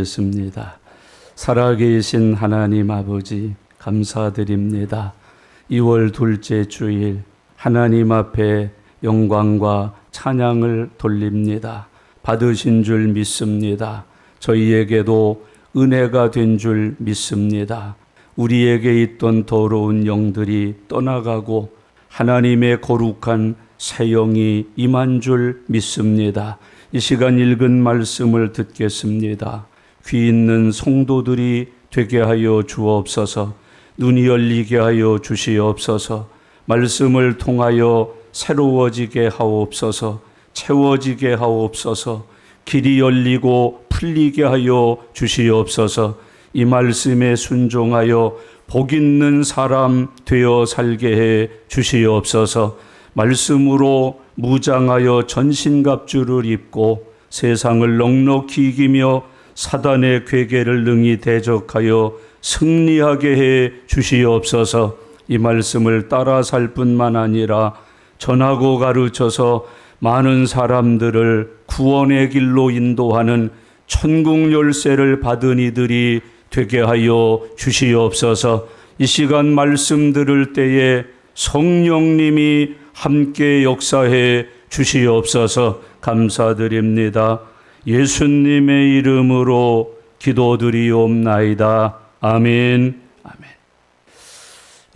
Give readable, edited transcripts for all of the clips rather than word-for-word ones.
습니다. 살아계신 하나님 아버지 감사드립니다. 2월 둘째 주일 하나님 앞에 영광과 찬양을 돌립니다. 받으신 줄 믿습니다. 저희에게도 은혜가 된 줄 믿습니다. 우리에게 있던 더러운 영들이 떠나가고 하나님의 거룩한 새 영이 임한 줄 믿습니다. 이 시간 읽은 말씀을 듣겠습니다. 귀 있는 성도들이 되게 하여 주옵소서. 눈이 열리게 하여 주시옵소서. 말씀을 통하여 새로워지게 하옵소서. 채워지게 하옵소서. 길이 열리고 풀리게 하여 주시옵소서. 이 말씀에 순종하여 복 있는 사람 되어 살게 해 주시옵소서. 말씀으로 무장하여 전신갑주를 입고 세상을 넉넉히 이기며 사단의 괴계를 능히 대적하여 승리하게 해 주시옵소서. 이 말씀을 따라 살 뿐만 아니라 전하고 가르쳐서 많은 사람들을 구원의 길로 인도하는 천국 열쇠를 받은 이들이 되게 하여 주시옵소서. 이 시간 말씀 들을 때에 성령님이 함께 역사해 주시옵소서. 감사드립니다. 예수님의 이름으로 기도드리옵나이다. 아멘. 아멘.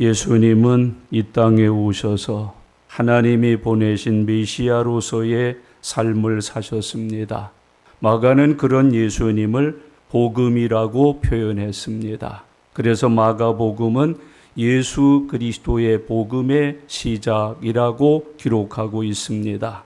예수님은 이 땅에 오셔서 하나님이 보내신 메시아로서의 삶을 사셨습니다. 마가는 그런 예수님을 복음이라고 표현했습니다. 그래서 마가복음은 예수 그리스도의 복음의 시작이라고 기록하고 있습니다.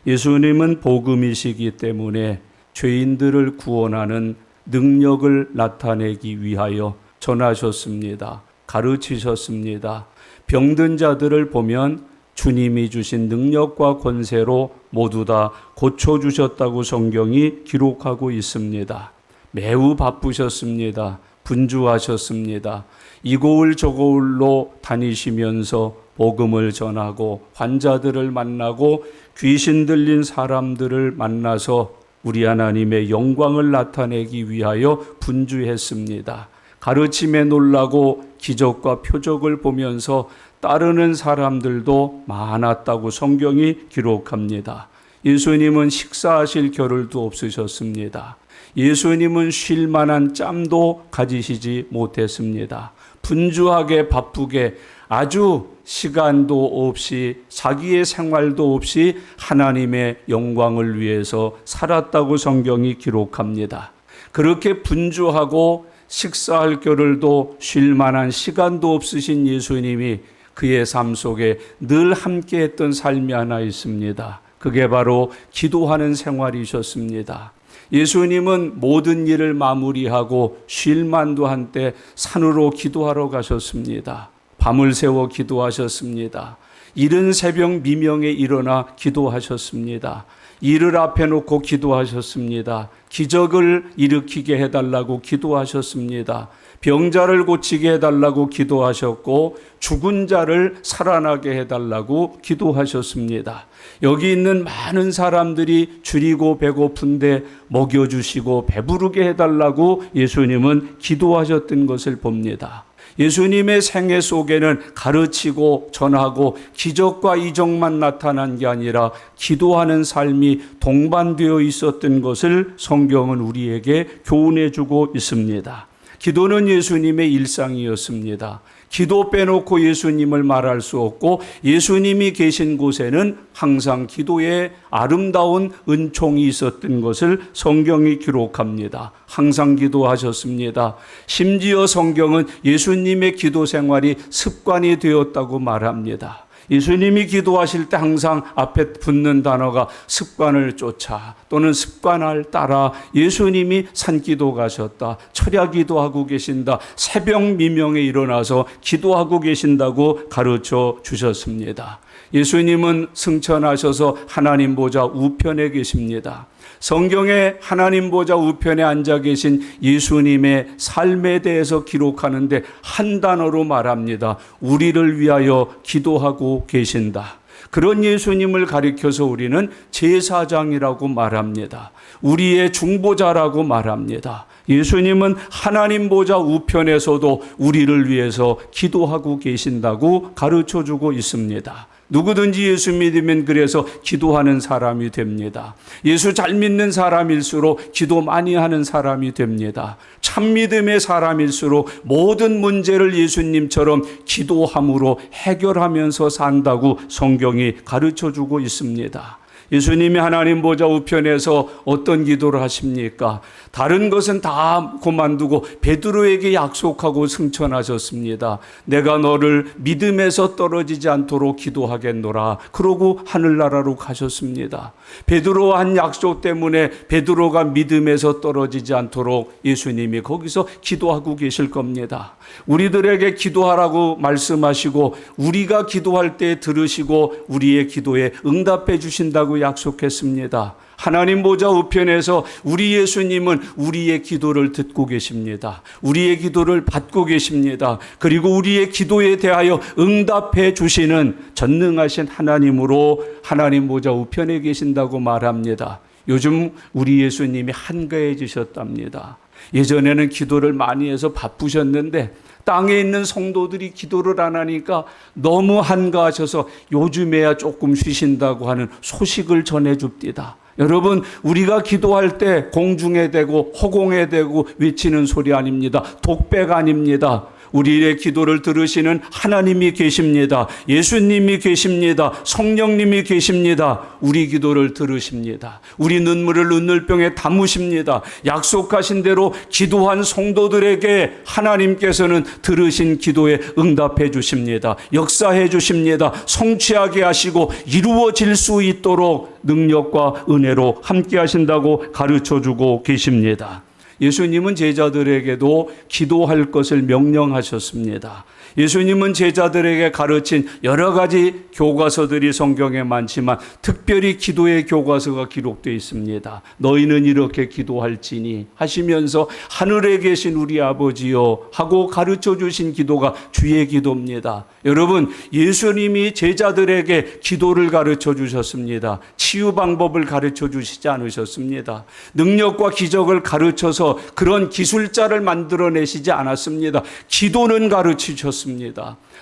예수님은 복음이시기 때문에 죄인들을 구원하는 능력을 나타내기 위하여 전하셨습니다. 가르치셨습니다. 병든 자들을 보면 주님이 주신 능력과 권세로 모두 다 고쳐주셨다고 성경이 기록하고 있습니다. 매우 바쁘셨습니다. 분주하셨습니다. 이 고을 저 고을로 다니시면서 복음을 전하고 환자들을 만나고 귀신 들린 사람들을 만나서 우리 하나님의 영광을 나타내기 위하여 분주했습니다. 가르침에 놀라고 기적과 표적을 보면서 따르는 사람들도 많았다고 성경이 기록합니다. 예수님은 식사하실 겨를도 없으셨습니다. 예수님은 쉴 만한 짬도 가지시지 못했습니다. 분주하게 바쁘게 아주 시간도 없이 자기의 생활도 없이 하나님의 영광을 위해서 살았다고 성경이 기록합니다. 그렇게 분주하고 식사할 겨를도 쉴 만한 시간도 없으신 예수님이 그의 삶 속에 늘 함께했던 삶이 하나 있습니다. 그게 바로 기도하는 생활이셨습니다. 예수님은 모든 일을 마무리하고 쉴 만도 한때 산으로 기도하러 가셨습니다. 밤을 새워 기도하셨습니다. 이른 새벽 미명에 일어나 기도하셨습니다. 일을 앞에 놓고 기도하셨습니다. 기적을 일으키게 해달라고 기도하셨습니다. 병자를 고치게 해달라고 기도하셨고 죽은 자를 살아나게 해달라고 기도하셨습니다. 여기 있는 많은 사람들이 줄이고 배고픈데 먹여주시고 배부르게 해달라고 예수님은 기도하셨던 것을 봅니다. 예수님의 생애 속에는 가르치고 전하고 기적과 이적만 나타난 게 아니라 기도하는 삶이 동반되어 있었던 것을 성경은 우리에게 교훈해 주고 있습니다. 기도는 예수님의 일상이었습니다. 기도 빼놓고 예수님을 말할 수 없고 예수님이 계신 곳에는 항상 기도에 아름다운 은총이 있었던 것을 성경이 기록합니다. 항상 기도하셨습니다. 심지어 성경은 예수님의 기도 생활이 습관이 되었다고 말합니다. 예수님이 기도하실 때 항상 앞에 붙는 단어가 습관을 쫓아 또는 습관을 따라 예수님이 산기도 가셨다. 철야기도 하고 계신다. 새벽 미명에 일어나서 기도하고 계신다고 가르쳐 주셨습니다. 예수님은 승천하셔서 하나님 보좌 우편에 계십니다. 성경에 하나님 보좌 우편에 앉아 계신 예수님의 삶에 대해서 기록하는데 한 단어로 말합니다. 우리를 위하여 기도하고 계신다. 그런 예수님을 가리켜서 우리는 제사장이라고 말합니다. 우리의 중보자라고 말합니다. 예수님은 하나님 보좌 우편에서도 우리를 위해서 기도하고 계신다고 가르쳐주고 있습니다. 누구든지 예수 믿으면 그래서 기도하는 사람이 됩니다. 예수 잘 믿는 사람일수록 기도 많이 하는 사람이 됩니다. 참 믿음의 사람일수록 모든 문제를 예수님처럼 기도함으로 해결하면서 산다고 성경이 가르쳐주고 있습니다. 예수님이 하나님 보좌 우편에서 어떤 기도를 하십니까? 다른 것은 다 그만두고 베드로에게 약속하고 승천하셨습니다. 내가 너를 믿음에서 떨어지지 않도록 기도하겠노라. 그러고 하늘나라로 가셨습니다. 베드로와 한 약속 때문에 베드로가 믿음에서 떨어지지 않도록 예수님이 거기서 기도하고 계실 겁니다. 우리들에게 기도하라고 말씀하시고 우리가 기도할 때 들으시고 우리의 기도에 응답해 주신다고 약속했습니다. 하나님 보좌 우편에서 우리 예수님은 우리의 기도를 듣고 계십니다. 우리의 기도를 받고 계십니다. 그리고 우리의 기도에 대하여 응답해 주시는 전능하신 하나님으로 하나님 보좌 우편에 계신다고 말합니다. 요즘 우리 예수님이 한가해지셨답니다. 예전에는 기도를 많이 해서 바쁘셨는데 땅에 있는 성도들이 기도를 안 하니까 너무 한가하셔서 요즘에야 조금 쉬신다고 하는 소식을 전해줍니다. 여러분, 우리가 기도할 때 공중에 대고 허공에 대고 외치는 소리 아닙니다. 독배가 아닙니다. 우리의 기도를 들으시는 하나님이 계십니다. 예수님이 계십니다. 성령님이 계십니다. 우리 기도를 들으십니다. 우리 눈물을 눈물병에 담으십니다. 약속하신 대로 기도한 성도들에게 하나님께서는 들으신 기도에 응답해 주십니다. 역사해 주십니다. 성취하게 하시고 이루어질 수 있도록 능력과 은혜로 함께 하신다고 가르쳐주고 계십니다. 예수님은 제자들에게도 기도할 것을 명령하셨습니다. 예수님은 제자들에게 가르친 여러 가지 교과서들이 성경에 많지만 특별히 기도의 교과서가 기록되어 있습니다. 너희는 이렇게 기도할지니 하시면서 하늘에 계신 우리 아버지여 하고 가르쳐 주신 기도가 주의 기도입니다. 여러분, 예수님이 제자들에게 기도를 가르쳐 주셨습니다. 치유 방법을 가르쳐 주시지 않으셨습니다. 능력과 기적을 가르쳐서 그런 기술자를 만들어내시지 않았습니다. 기도는 가르치셨습니다.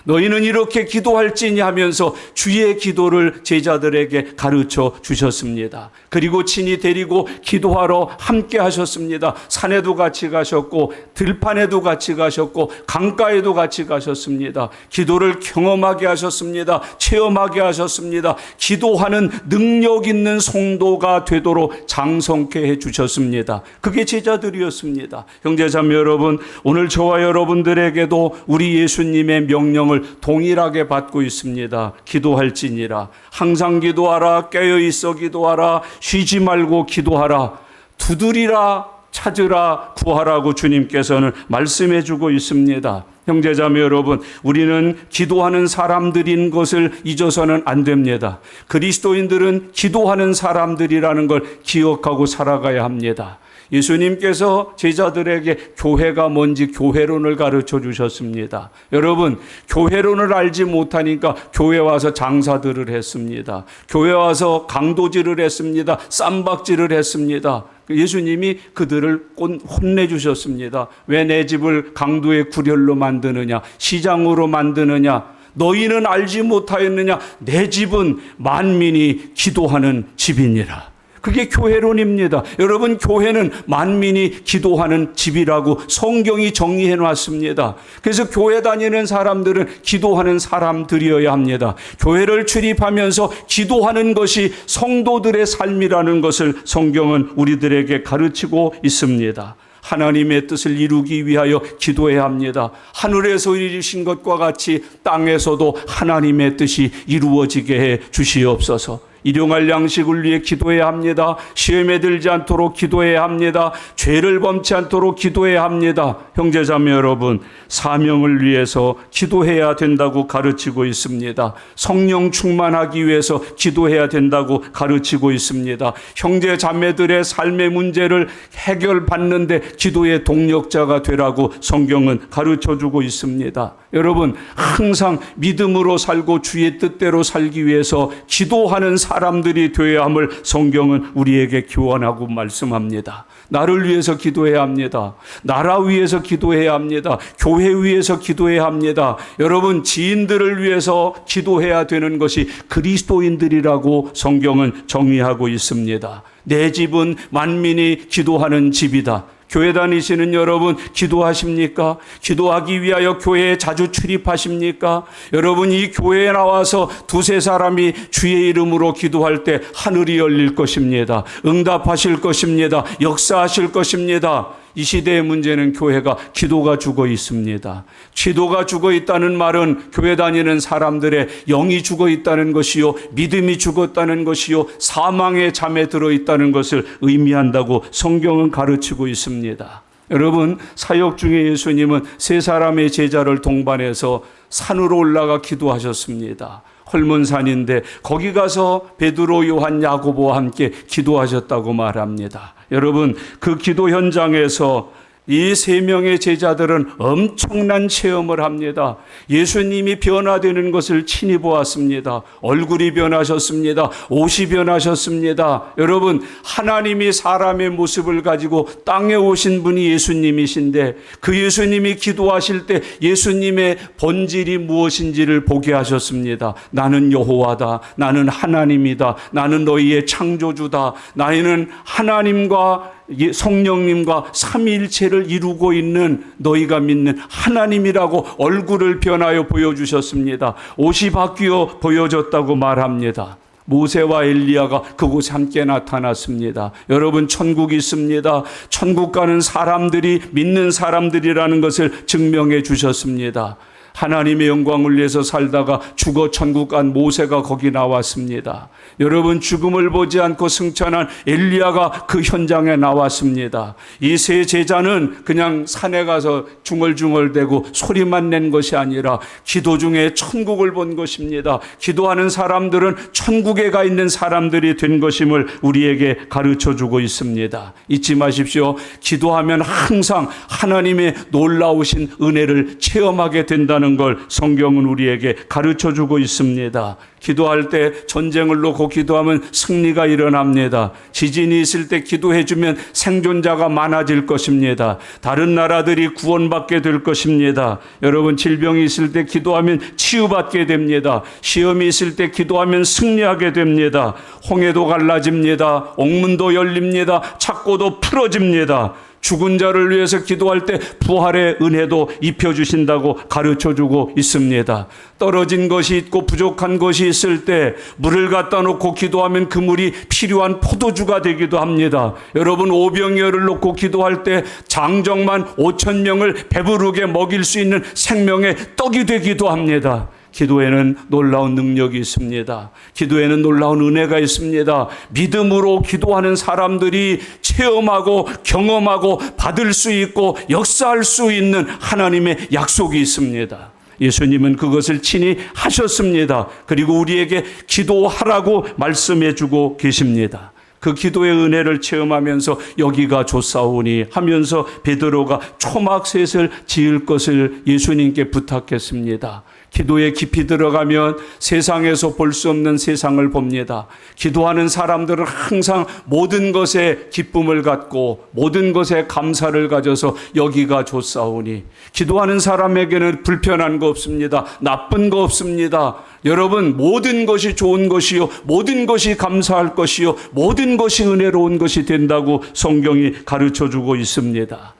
너희는 이렇게 기도할지니 하면서 주의 기도를 제자들에게 가르쳐 주셨습니다. 그리고 친히 데리고 기도하러 함께 하셨습니다. 산에도 같이 가셨고 들판에도 같이 가셨고 강가에도 같이 가셨습니다. 기도를 경험하게 하셨습니다. 체험하게 하셨습니다. 기도하는 능력 있는 성도가 되도록 장성케 해주셨습니다. 그게 제자들이었습니다. 형제자매 여러분, 오늘 저와 여러분들에게도 우리 예수님의 명령을 동일하게 받고 있습니다. 기도할지니라. 항상 기도하라. 깨어있어 기도하라. 쉬지 말고 기도하라. 두드리라. 찾으라. 구하라고 주님께서는 말씀해 주고 있습니다. 형제자매 여러분, 우리는 기도하는 사람들인 것을 잊어서는 안 됩니다. 그리스도인들은 기도하는 사람들이라는 걸 기억하고 살아가야 합니다. 예수님께서 제자들에게 교회가 뭔지 교회론을 가르쳐 주셨습니다. 여러분, 교회론을 알지 못하니까 교회 와서 장사들을 했습니다. 교회 와서 강도질을 했습니다. 쌈박질을 했습니다. 예수님이 그들을 혼내주셨습니다. 왜 내 집을 강도의 구렬로 만드느냐, 시장으로 만드느냐, 너희는 알지 못하였느냐, 내 집은 만민이 기도하는 집이니라. 그게 교회론입니다. 여러분, 교회는 만민이 기도하는 집이라고 성경이 정의해 놨습니다. 그래서 교회 다니는 사람들은 기도하는 사람들이어야 합니다. 교회를 출입하면서 기도하는 것이 성도들의 삶이라는 것을 성경은 우리들에게 가르치고 있습니다. 하나님의 뜻을 이루기 위하여 기도해야 합니다. 하늘에서 이루신 것과 같이 땅에서도 하나님의 뜻이 이루어지게 해 주시옵소서. 일용할 양식을 위해 기도해야 합니다. 시험에 들지 않도록 기도해야 합니다. 죄를 범치 않도록 기도해야 합니다. 형제자매 여러분, 사명을 위해서 기도해야 된다고 가르치고 있습니다. 성령 충만하기 위해서 기도해야 된다고 가르치고 있습니다. 형제자매들의 삶의 문제를 해결받는데 기도의 동력자가 되라고 성경은 가르쳐주고 있습니다. 여러분, 항상 믿음으로 살고 주의 뜻대로 살기 위해서 기도하는 사람들이 되어야 함을 성경은 우리에게 교환하고 말씀합니다. 나를 위해서 기도해야 합니다. 나라 위해서 기도해야 합니다. 교회 위해서 기도해야 합니다. 여러분, 지인들을 위해서 기도해야 되는 것이 그리스도인들이라고 성경은 정의하고 있습니다. 내 집은 만민이 기도하는 집이다. 교회 다니시는 여러분, 기도하십니까? 기도하기 위하여 교회에 자주 출입하십니까? 여러분, 이 교회에 나와서 두세 사람이 주의 이름으로 기도할 때 하늘이 열릴 것입니다. 응답하실 것입니다. 역사하실 것입니다. 이 시대의 문제는 교회가 기도가 죽어 있습니다. 기도가 죽어 있다는 말은 교회 다니는 사람들의 영이 죽어 있다는 것이요, 믿음이 죽었다는 것이요, 사망의 잠에 들어 있다는 것을 의미한다고 성경은 가르치고 있습니다. 여러분, 사역 중에 예수님은 세 사람의 제자를 동반해서 산으로 올라가 기도하셨습니다. 헐몬산인데 거기 가서 베드로, 요한, 야고보와 함께 기도하셨다고 말합니다. 여러분, 그 기도 현장에서 이 세 명의 제자들은 엄청난 체험을 합니다. 예수님이 변화되는 것을 친히 보았습니다. 얼굴이 변하셨습니다. 옷이 변하셨습니다. 여러분, 하나님이 사람의 모습을 가지고 땅에 오신 분이 예수님이신데 그 예수님이 기도하실 때 예수님의 본질이 무엇인지를 보게 하셨습니다. 나는 여호와다. 나는 하나님이다. 나는 너희의 창조주다. 나는 하나님과 성령님과 삼위일체를 이루고 있는 너희가 믿는 하나님이라고 얼굴을 변하여 보여주셨습니다. 옷이 바뀌어 보여졌다고 말합니다. 모세와 엘리야가 그곳에 함께 나타났습니다. 여러분, 천국이 있습니다. 천국 가는 사람들이 믿는 사람들이라는 것을 증명해 주셨습니다. 하나님의 영광을 위해서 살다가 죽어 천국 간 모세가 거기 나왔습니다. 여러분, 죽음을 보지 않고 승천한 엘리야가 그 현장에 나왔습니다. 이 세 제자는 그냥 산에 가서 중얼중얼대고 소리만 낸 것이 아니라 기도 중에 천국을 본 것입니다. 기도하는 사람들은 천국에 가 있는 사람들이 된 것임을 우리에게 가르쳐주고 있습니다. 잊지 마십시오. 기도하면 항상 하나님의 놀라우신 은혜를 체험하게 된다는 걸 성경은 우리에게 가르쳐주고 있습니다. 기도할 때 전쟁을 놓고 기도하면 승리가 일어납니다. 지진이 있을 때 기도해주면 생존자가 많아질 것입니다. 다른 나라들이 구원받게 될 것입니다. 여러분, 질병이 있을 때 기도하면 치유받게 됩니다. 시험이 있을 때 기도하면 승리하게 됩니다. 홍해도 갈라집니다. 옥문도 열립니다. 착고도 풀어집니다. 죽은 자를 위해서 기도할 때 부활의 은혜도 입혀주신다고 가르쳐주고 있습니다. 떨어진 것이 있고 부족한 것이 있을 때 물을 갖다 놓고 기도하면 그 물이 필요한 포도주가 되기도 합니다. 여러분, 오병이어를 놓고 기도할 때 장정만 5,000명을 배부르게 먹일 수 있는 생명의 떡이 되기도 합니다. 기도에는 놀라운 능력이 있습니다. 기도에는 놀라운 은혜가 있습니다. 믿음으로 기도하는 사람들이 체험하고 경험하고 받을 수 있고 역사할 수 있는 하나님의 약속이 있습니다. 예수님은 그것을 친히 하셨습니다. 그리고 우리에게 기도하라고 말씀해 주고 계십니다. 그 기도의 은혜를 체험하면서 여기가 좋사오니 하면서 베드로가 초막셋을 지을 것을 예수님께 부탁했습니다. 기도에 깊이 들어가면 세상에서 볼 수 없는 세상을 봅니다. 기도하는 사람들은 항상 모든 것에 기쁨을 갖고 모든 것에 감사를 가져서 여기가 좋사오니, 기도하는 사람에게는 불편한 거 없습니다. 나쁜 거 없습니다. 여러분, 모든 것이 좋은 것이요, 모든 것이 감사할 것이요, 모든 것이 은혜로운 것이 된다고 성경이 가르쳐주고 있습니다.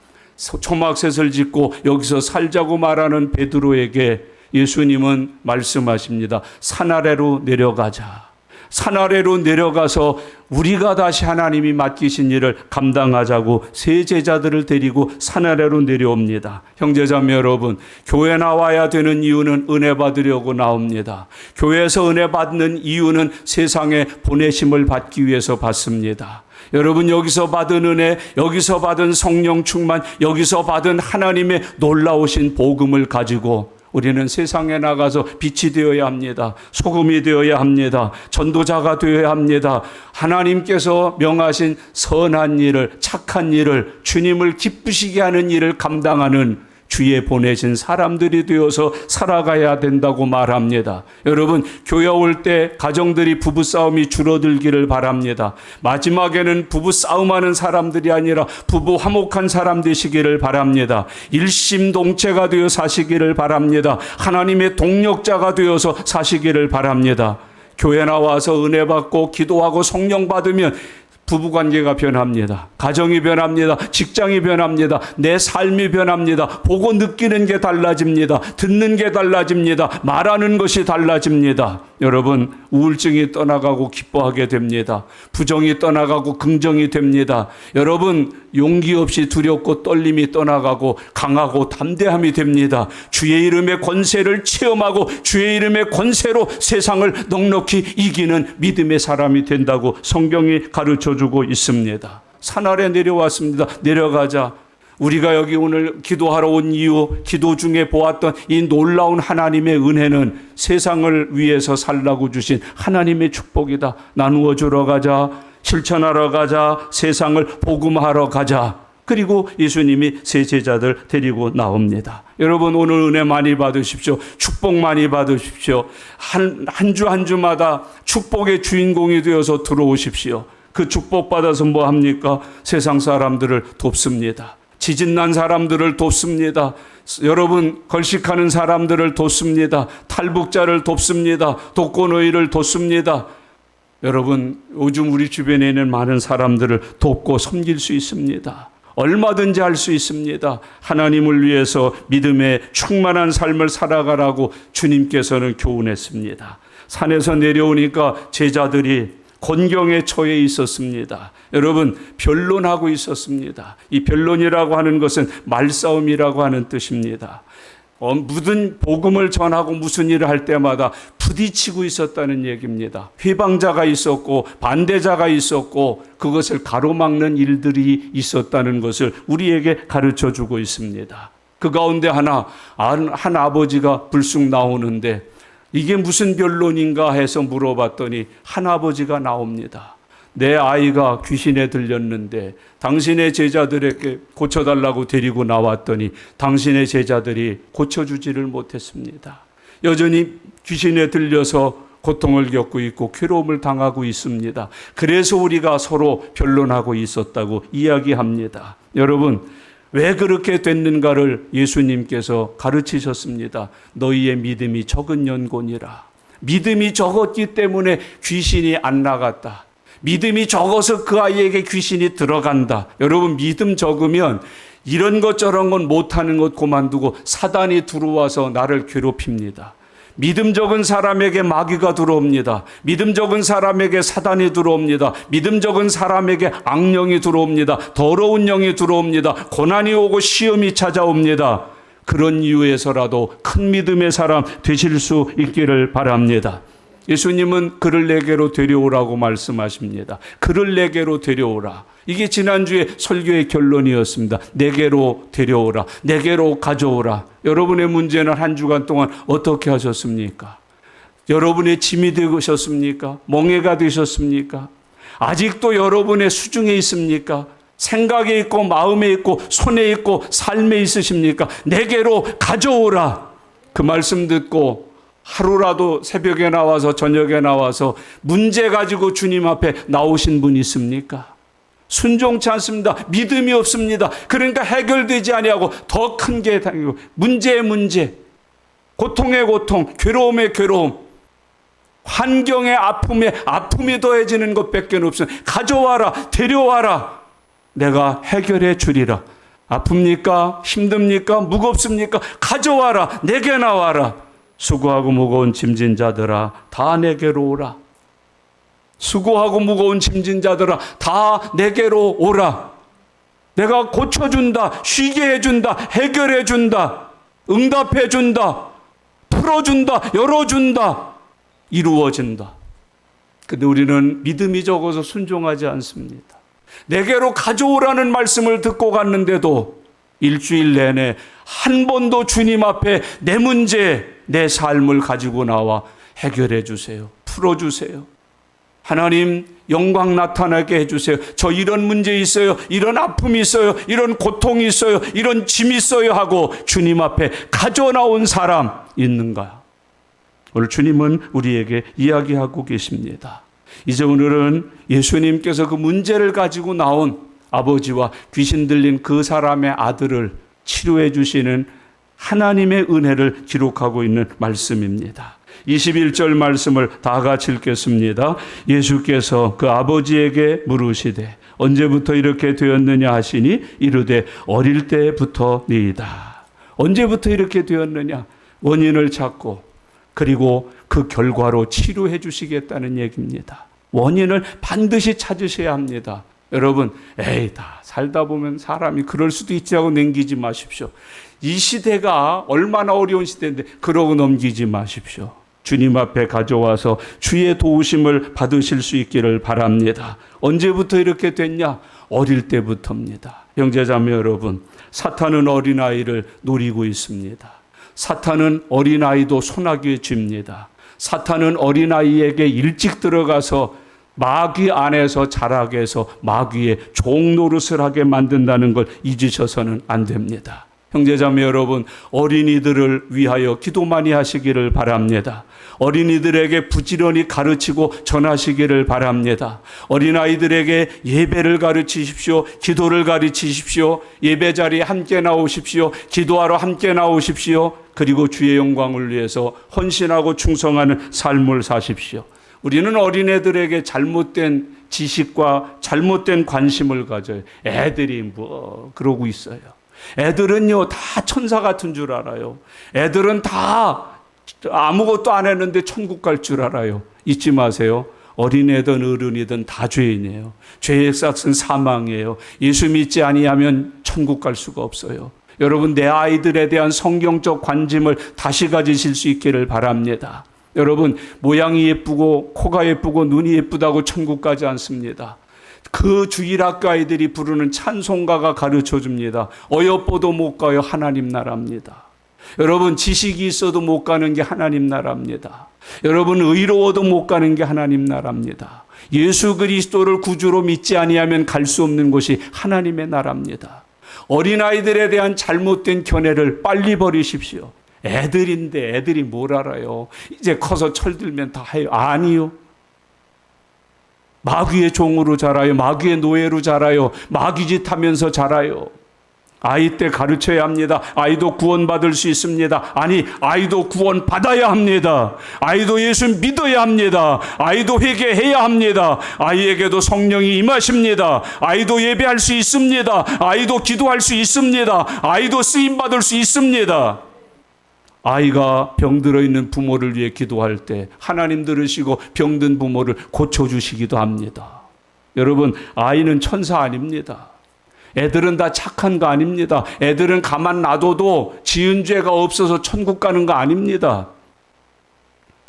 초막셋을 짓고 여기서 살자고 말하는 베드로에게 예수님은 말씀하십니다. 산 아래로 내려가자. 산 아래로 내려가서 우리가 다시 하나님이 맡기신 일을 감당하자고 세 제자들을 데리고 산 아래로 내려옵니다. 형제자매 여러분, 교회 나와야 되는 이유는 은혜 받으려고 나옵니다. 교회에서 은혜 받는 이유는 세상에 보내심을 받기 위해서 받습니다. 여러분, 여기서 받은 은혜, 여기서 받은 성령 충만, 여기서 받은 하나님의 놀라우신 복음을 가지고 우리는 세상에 나가서 빛이 되어야 합니다. 소금이 되어야 합니다. 전도자가 되어야 합니다. 하나님께서 명하신 선한 일을, 착한 일을, 주님을 기쁘시게 하는 일을 감당하는 주에 보내신 사람들이 되어서 살아가야 된다고 말합니다. 여러분, 교회 올 때 가정들이 부부싸움이 줄어들기를 바랍니다. 마지막에는 부부싸움하는 사람들이 아니라 부부 화목한 사람 되시기를 바랍니다. 일심동체가 되어 사시기를 바랍니다. 하나님의 동력자가 되어서 사시기를 바랍니다. 교회 나와서 은혜 받고 기도하고 성령 받으면 부부관계가 변합니다. 가정이 변합니다. 직장이 변합니다. 내 삶이 변합니다. 보고 느끼는 게 달라집니다. 듣는 게 달라집니다. 말하는 것이 달라집니다. 여러분, 우울증이 떠나가고 기뻐하게 됩니다. 부정이 떠나가고 긍정이 됩니다. 여러분, 용기 없이 두렵고 떨림이 떠나가고 강하고 담대함이 됩니다. 주의 이름의 권세를 체험하고 주의 이름의 권세로 세상을 넉넉히 이기는 믿음의 사람이 된다고 성경이 가르쳐주고 있습니다. 산 아래 내려왔습니다. 내려가자. 우리가 여기 오늘 기도하러 온 이유, 기도 중에 보았던 이 놀라운 하나님의 은혜는 세상을 위해서 살라고 주신 하나님의 축복이다. 나누어 주러 가자, 실천하러 가자, 세상을 복음하러 가자. 그리고 예수님이 세 제자들 데리고 나옵니다. 여러분, 오늘 은혜 많이 받으십시오. 축복 많이 받으십시오. 한 주 한 주마다 축복의 주인공이 되어서 들어오십시오. 그 축복 받아서 뭐 합니까? 세상 사람들을 돕습니다. 지진난 사람들을 돕습니다. 여러분, 걸식하는 사람들을 돕습니다. 탈북자를 돕습니다. 독거노인을 돕습니다. 여러분, 요즘 우리 주변에 있는 많은 사람들을 돕고 섬길 수 있습니다. 얼마든지 할 수 있습니다. 하나님을 위해서 믿음의 충만한 삶을 살아가라고 주님께서는 교훈했습니다. 산에서 내려오니까 제자들이 곤경에 처해 있었습니다. 여러분, 변론하고 있었습니다. 이 변론이라고 하는 것은 말싸움이라고 하는 뜻입니다. 무슨 복음을 전하고 무슨 일을 할 때마다 부딪히고 있었다는 얘기입니다. 회방자가 있었고 반대자가 있었고 그것을 가로막는 일들이 있었다는 것을 우리에게 가르쳐주고 있습니다. 그 가운데 한 아버지가 불쑥 나오는데 이게 무슨 변론인가 해서 물어봤더니 한 아버지가 나옵니다. 내 아이가 귀신에 들렸는데 당신의 제자들에게 고쳐달라고 데리고 나왔더니 당신의 제자들이 고쳐주지를 못했습니다. 여전히 귀신에 들려서 고통을 겪고 있고 괴로움을 당하고 있습니다. 그래서 우리가 서로 변론하고 있었다고 이야기합니다. 여러분, 왜 그렇게 됐는가를 예수님께서 가르치셨습니다. 너희의 믿음이 적은 연곤이라. 믿음이 적었기 때문에 귀신이 안 나갔다. 믿음이 적어서 그 아이에게 귀신이 들어간다. 여러분, 믿음 적으면 이런 것 저런 건 못하는 것 그만두고 사단이 들어와서 나를 괴롭힙니다. 믿음 적은 사람에게 마귀가 들어옵니다. 믿음 적은 사람에게 사단이 들어옵니다. 믿음 적은 사람에게 악령이 들어옵니다. 더러운 영이 들어옵니다. 고난이 오고 시험이 찾아옵니다. 그런 이유에서라도 큰 믿음의 사람 되실 수 있기를 바랍니다. 예수님은 그를 내게로 데려오라고 말씀하십니다. 그를 내게로 데려오라. 이게 지난주에 설교의 결론이었습니다. 내게로 데려오라. 내게로 가져오라. 여러분의 문제는 한 주간 동안 어떻게 하셨습니까? 여러분의 짐이 되셨습니까? 멍해가 되셨습니까? 아직도 여러분의 수중에 있습니까? 생각에 있고 마음에 있고 손에 있고 삶에 있으십니까? 내게로 가져오라. 그 말씀 듣고 하루라도 새벽에 나와서 저녁에 나와서 문제 가지고 주님 앞에 나오신 분 있습니까? 순종치 않습니다. 믿음이 없습니다. 그러니까 해결되지 아니하고 더 큰 게 당기고 문제의 문제, 고통의 고통, 괴로움의 괴로움, 환경의 아픔에 아픔이 더해지는 것밖에 없습니다. 가져와라, 데려와라. 내가 해결해 주리라. 아픕니까? 힘듭니까? 무겁습니까? 가져와라. 내게 나와라. 수고하고 무거운 짐진 자들아 다 내게로 오라. 수고하고 무거운 짐진 자들아 다 내게로 오라. 내가 고쳐준다. 쉬게 해준다. 해결해준다. 응답해준다. 풀어준다. 열어준다. 이루어진다. 근데 우리는 믿음이 적어서 순종하지 않습니다. 내게로 가져오라는 말씀을 듣고 갔는데도 일주일 내내 한 번도 주님 앞에 내 문제, 내 삶을 가지고 나와 해결해 주세요. 풀어주세요. 하나님, 영광 나타나게 해주세요. 저 이런 문제 있어요. 이런 아픔이 있어요. 이런 고통이 있어요. 이런 짐이 있어요 하고 주님 앞에 가져나온 사람 있는가? 오늘 주님은 우리에게 이야기하고 계십니다. 이제 오늘은 예수님께서 그 문제를 가지고 나온 아버지와 귀신 들린 그 사람의 아들을 치료해 주시는 하나님의 은혜를 기록하고 있는 말씀입니다. 21절 말씀을 다 같이 읽겠습니다. 예수께서 그 아버지에게 물으시되 언제부터 이렇게 되었느냐 하시니 이르되 어릴 때부터니이다. 언제부터 이렇게 되었느냐? 원인을 찾고 그리고 그 결과로 치료해 주시겠다는 얘기입니다. 원인을 반드시 찾으셔야 합니다. 여러분, 다 살다 보면 사람이 그럴 수도 있지 하고 넘기지 마십시오. 이 시대가 얼마나 어려운 시대인데 그러고 넘기지 마십시오. 주님 앞에 가져와서 주의 도우심을 받으실 수 있기를 바랍니다. 언제부터 이렇게 됐냐? 어릴 때부터입니다. 형제자매 여러분, 사탄은 어린아이를 노리고 있습니다. 사탄은 어린아이도 소나기에 쥡니다. 사탄은 어린아이에게 일찍 들어가서 마귀 안에서 자라게 해서 마귀의 종노릇을 하게 만든다는 걸 잊으셔서는 안 됩니다. 형제자매 여러분, 어린이들을 위하여 기도 많이 하시기를 바랍니다. 어린이들에게 부지런히 가르치고 전하시기를 바랍니다. 어린아이들에게 예배를 가르치십시오. 기도를 가르치십시오. 예배 자리에 함께 나오십시오. 기도하러 함께 나오십시오. 그리고 주의 영광을 위해서 헌신하고 충성하는 삶을 사십시오. 우리는 어린애들에게 잘못된 지식과 잘못된 관심을 가져요. 애들이 뭐 그러고 있어요. 애들은요 다 천사 같은 줄 알아요. 애들은 다 아무것도 안 했는데 천국 갈 줄 알아요. 잊지 마세요. 어린애든 어른이든 다 죄인이에요. 죄의 삭은 사망이에요. 예수 믿지 아니하면 천국 갈 수가 없어요. 여러분, 내 아이들에 대한 성경적 관심을 다시 가지실 수 있기를 바랍니다. 여러분, 모양이 예쁘고 코가 예쁘고 눈이 예쁘다고 천국 가지 않습니다. 그 주일학교 아이들이 부르는 찬송가가 가르쳐줍니다. 어여뻐도 못 가요. 하나님 나라입니다. 여러분, 지식이 있어도 못 가는 게 하나님 나라입니다. 여러분, 의로워도 못 가는 게 하나님 나라입니다. 예수 그리스도를 구주로 믿지 아니하면 갈 수 없는 곳이 하나님의 나라입니다. 어린아이들에 대한 잘못된 견해를 빨리 버리십시오. 애들인데 애들이 뭘 알아요? 이제 커서 철들면 다 해요. 아니요. 마귀의 종으로 자라요. 마귀의 노예로 자라요. 마귀짓 하면서 자라요. 아이 때 가르쳐야 합니다. 아이도 구원받을 수 있습니다. 아니, 아이도 구원받아야 합니다. 아이도 예수 믿어야 합니다. 아이도 회개해야 합니다. 아이에게도 성령이 임하십니다. 아이도 예배할 수 있습니다. 아이도 기도할 수 있습니다. 아이도 쓰임받을 수 있습니다. 아이가 병들어 있는 부모를 위해 기도할 때 하나님 들으시고 병든 부모를 고쳐주시기도 합니다. 여러분, 아이는 천사 아닙니다. 애들은 다 착한 거 아닙니다. 애들은 가만 놔둬도 지은 죄가 없어서 천국 가는 거 아닙니다.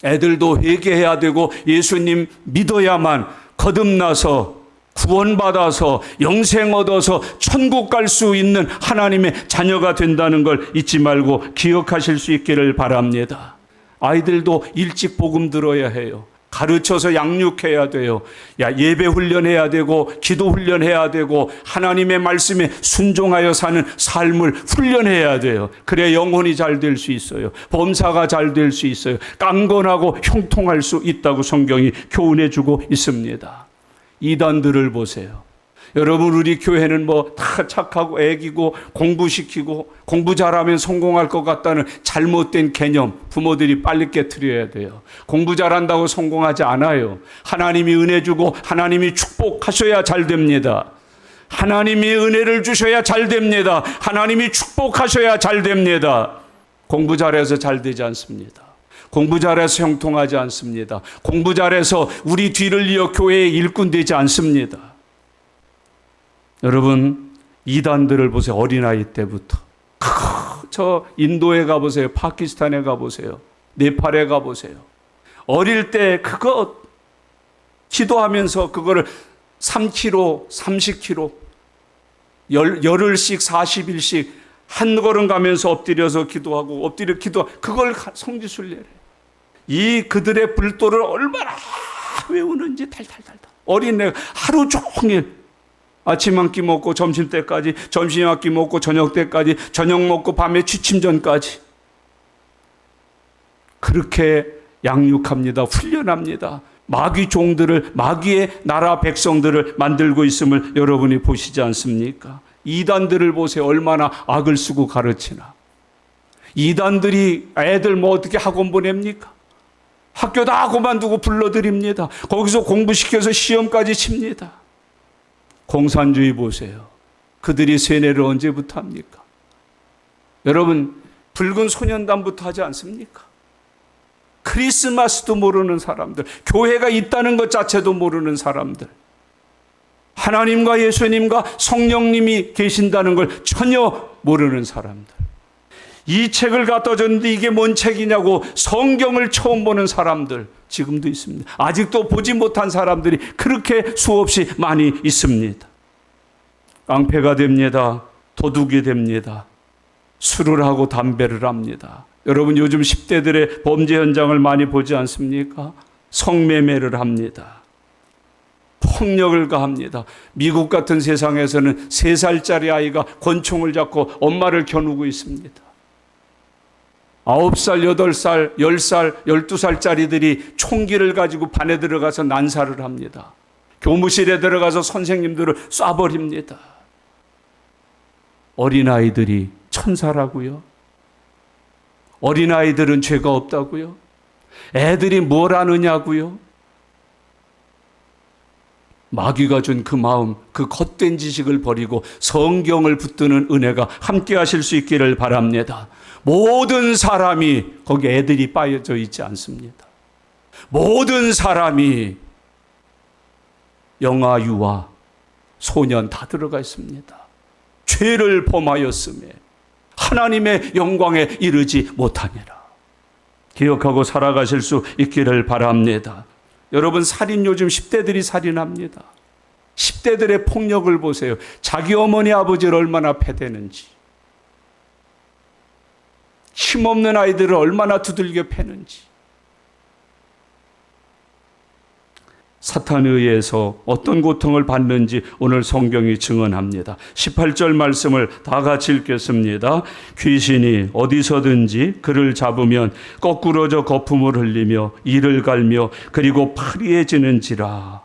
애들도 회개해야 되고 예수님 믿어야만 거듭나서 구원받아서 영생 얻어서 천국 갈 수 있는 하나님의 자녀가 된다는 걸 잊지 말고 기억하실 수 있기를 바랍니다. 아이들도 일찍 복음 들어야 해요. 가르쳐서 양육해야 돼요. 예배 훈련해야 되고 기도 훈련해야 되고 하나님의 말씀에 순종하여 사는 삶을 훈련해야 돼요. 그래야 영혼이 잘 될 수 있어요. 범사가 잘 될 수 있어요. 깡건하고 형통할 수 있다고 성경이 교훈해 주고 있습니다. 이단들을 보세요. 여러분, 우리 교회는 뭐 다 착하고 애기고 공부시키고 공부 잘하면 성공할 것 같다는 잘못된 개념 부모들이 빨리 깨트려야 돼요. 공부 잘한다고 성공하지 않아요. 하나님이 은혜 주고 하나님이 축복하셔야 잘 됩니다. 하나님이 은혜를 주셔야 잘 됩니다. 하나님이 축복하셔야 잘 됩니다. 공부 잘해서 잘 되지 않습니다. 공부 잘해서 형통하지 않습니다. 공부 잘해서 우리 뒤를 이어 교회의 일꾼 되지 않습니다. 여러분, 이단들을 보세요. 어린아이 때부터. 저 인도에 가보세요. 파키스탄에 가보세요. 네팔에 가보세요. 어릴 때 그거 기도하면서 그거를 3kg, 30kg, 열흘씩 40일씩 한 걸음 가면서 엎드려서 기도하고 엎드려 기도하고 그걸 성지순례래. 이 그들의 불도를 얼마나 외우는지 탈탈탈탈. 어린애가 하루 종일 아침 한 끼 먹고 점심 때까지, 점심 한 끼 먹고 저녁 때까지, 저녁 먹고 밤에 취침 전까지 그렇게 양육합니다. 훈련합니다. 마귀 종들을, 마귀의 나라 백성들을 만들고 있음을 여러분이 보시지 않습니까? 이단들을 보세요. 얼마나 악을 쓰고 가르치나. 이단들이 애들 뭐 어떻게 학원 보냅니까? 학교 다 그만두고 불러드립니다. 거기서 공부시켜서 시험까지 칩니다. 공산주의 보세요. 그들이 세뇌를 언제부터 합니까? 여러분, 붉은 소년단부터 하지 않습니까? 크리스마스도 모르는 사람들, 교회가 있다는 것 자체도 모르는 사람들, 하나님과 예수님과 성령님이 계신다는 걸 전혀 모르는 사람들, 이 책을 갖다 줬는데 이게 뭔 책이냐고 성경을 처음 보는 사람들 지금도 있습니다. 아직도 보지 못한 사람들이 그렇게 수없이 많이 있습니다. 깡패가 됩니다. 도둑이 됩니다. 술을 하고 담배를 합니다. 여러분, 요즘 10대들의 범죄 현장을 많이 보지 않습니까? 성매매를 합니다. 폭력을 가합니다. 미국 같은 세상에서는 3살짜리 아이가 권총을 잡고 엄마를 겨누고 있습니다. 9살, 8살, 10살, 12살짜리들이 총기를 가지고 반에 들어가서 난사를 합니다. 교무실에 들어가서 선생님들을 쏴버립니다. 어린아이들이 천사라고요? 어린아이들은 죄가 없다고요? 애들이 뭘 아느냐고요? 마귀가 준 그 마음, 그 헛된 지식을 버리고 성경을 붙드는 은혜가 함께 하실 수 있기를 바랍니다. 모든 사람이, 거기 애들이 빠져 있지 않습니다. 모든 사람이 영아, 유아, 소년 다 들어가 있습니다. 죄를 범하였음에 하나님의 영광에 이르지 못하니라. 기억하고 살아가실 수 있기를 바랍니다. 여러분, 살인, 요즘 10대들이 살인합니다. 10대들의 폭력을 보세요. 자기 어머니 아버지를 얼마나 패대는지, 힘없는 아이들을 얼마나 두들겨 패는지. 사탄에 의해서 어떤 고통을 받는지 오늘 성경이 증언합니다. 18절 말씀을 다 같이 읽겠습니다. 귀신이 어디서든지 그를 잡으면 거꾸러져 거품을 흘리며 이를 갈며 그리고 파리해지는지라.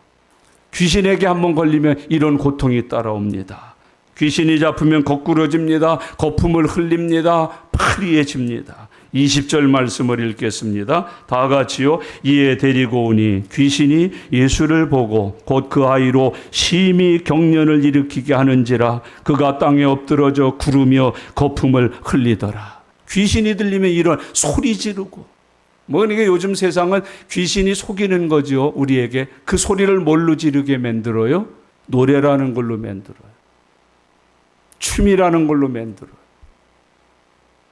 귀신에게 한번 걸리면 이런 고통이 따라옵니다. 귀신이 잡히면 거꾸러집니다. 거품을 흘립니다. 파리해집니다. 20절 말씀을 읽겠습니다. 다 같이요. 이에 데리고 오니 귀신이 예수를 보고 곧 그 아이로 심히 경련을 일으키게 하는지라. 그가 땅에 엎드러져 구르며 거품을 흘리더라. 귀신이 들리면 이런 소리 지르고, 이게 요즘 세상은 귀신이 속이는 거죠. 우리에게. 그 소리를 뭘로 지르게 만들어요? 노래라는 걸로 만들어요. 춤이라는 걸로 만들어요.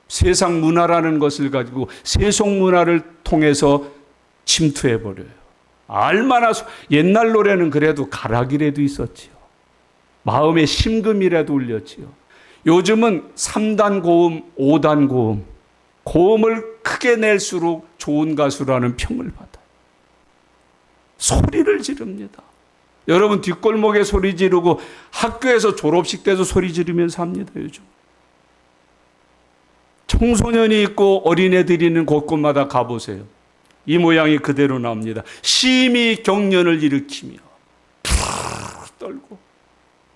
세상 문화라는 것을 가지고 세속 문화를 통해서 침투해버려요. 얼마나 옛날 노래는 그래도 가락이라도 있었지요. 마음의 심금이라도 울렸지요. 요즘은 3단 고음, 5단 고음, 고음을 크게 낼수록 좋은 가수라는 평을 받아요. 소리를 지릅니다. 여러분, 뒷골목에 소리 지르고 학교에서 졸업식 때도 소리 지르면서 합니다. 요즘 청소년이 있고 어린애들이 있는 곳곳마다 가보세요. 이 모양이 그대로 나옵니다. 심히 경련을 일으키며 떨고,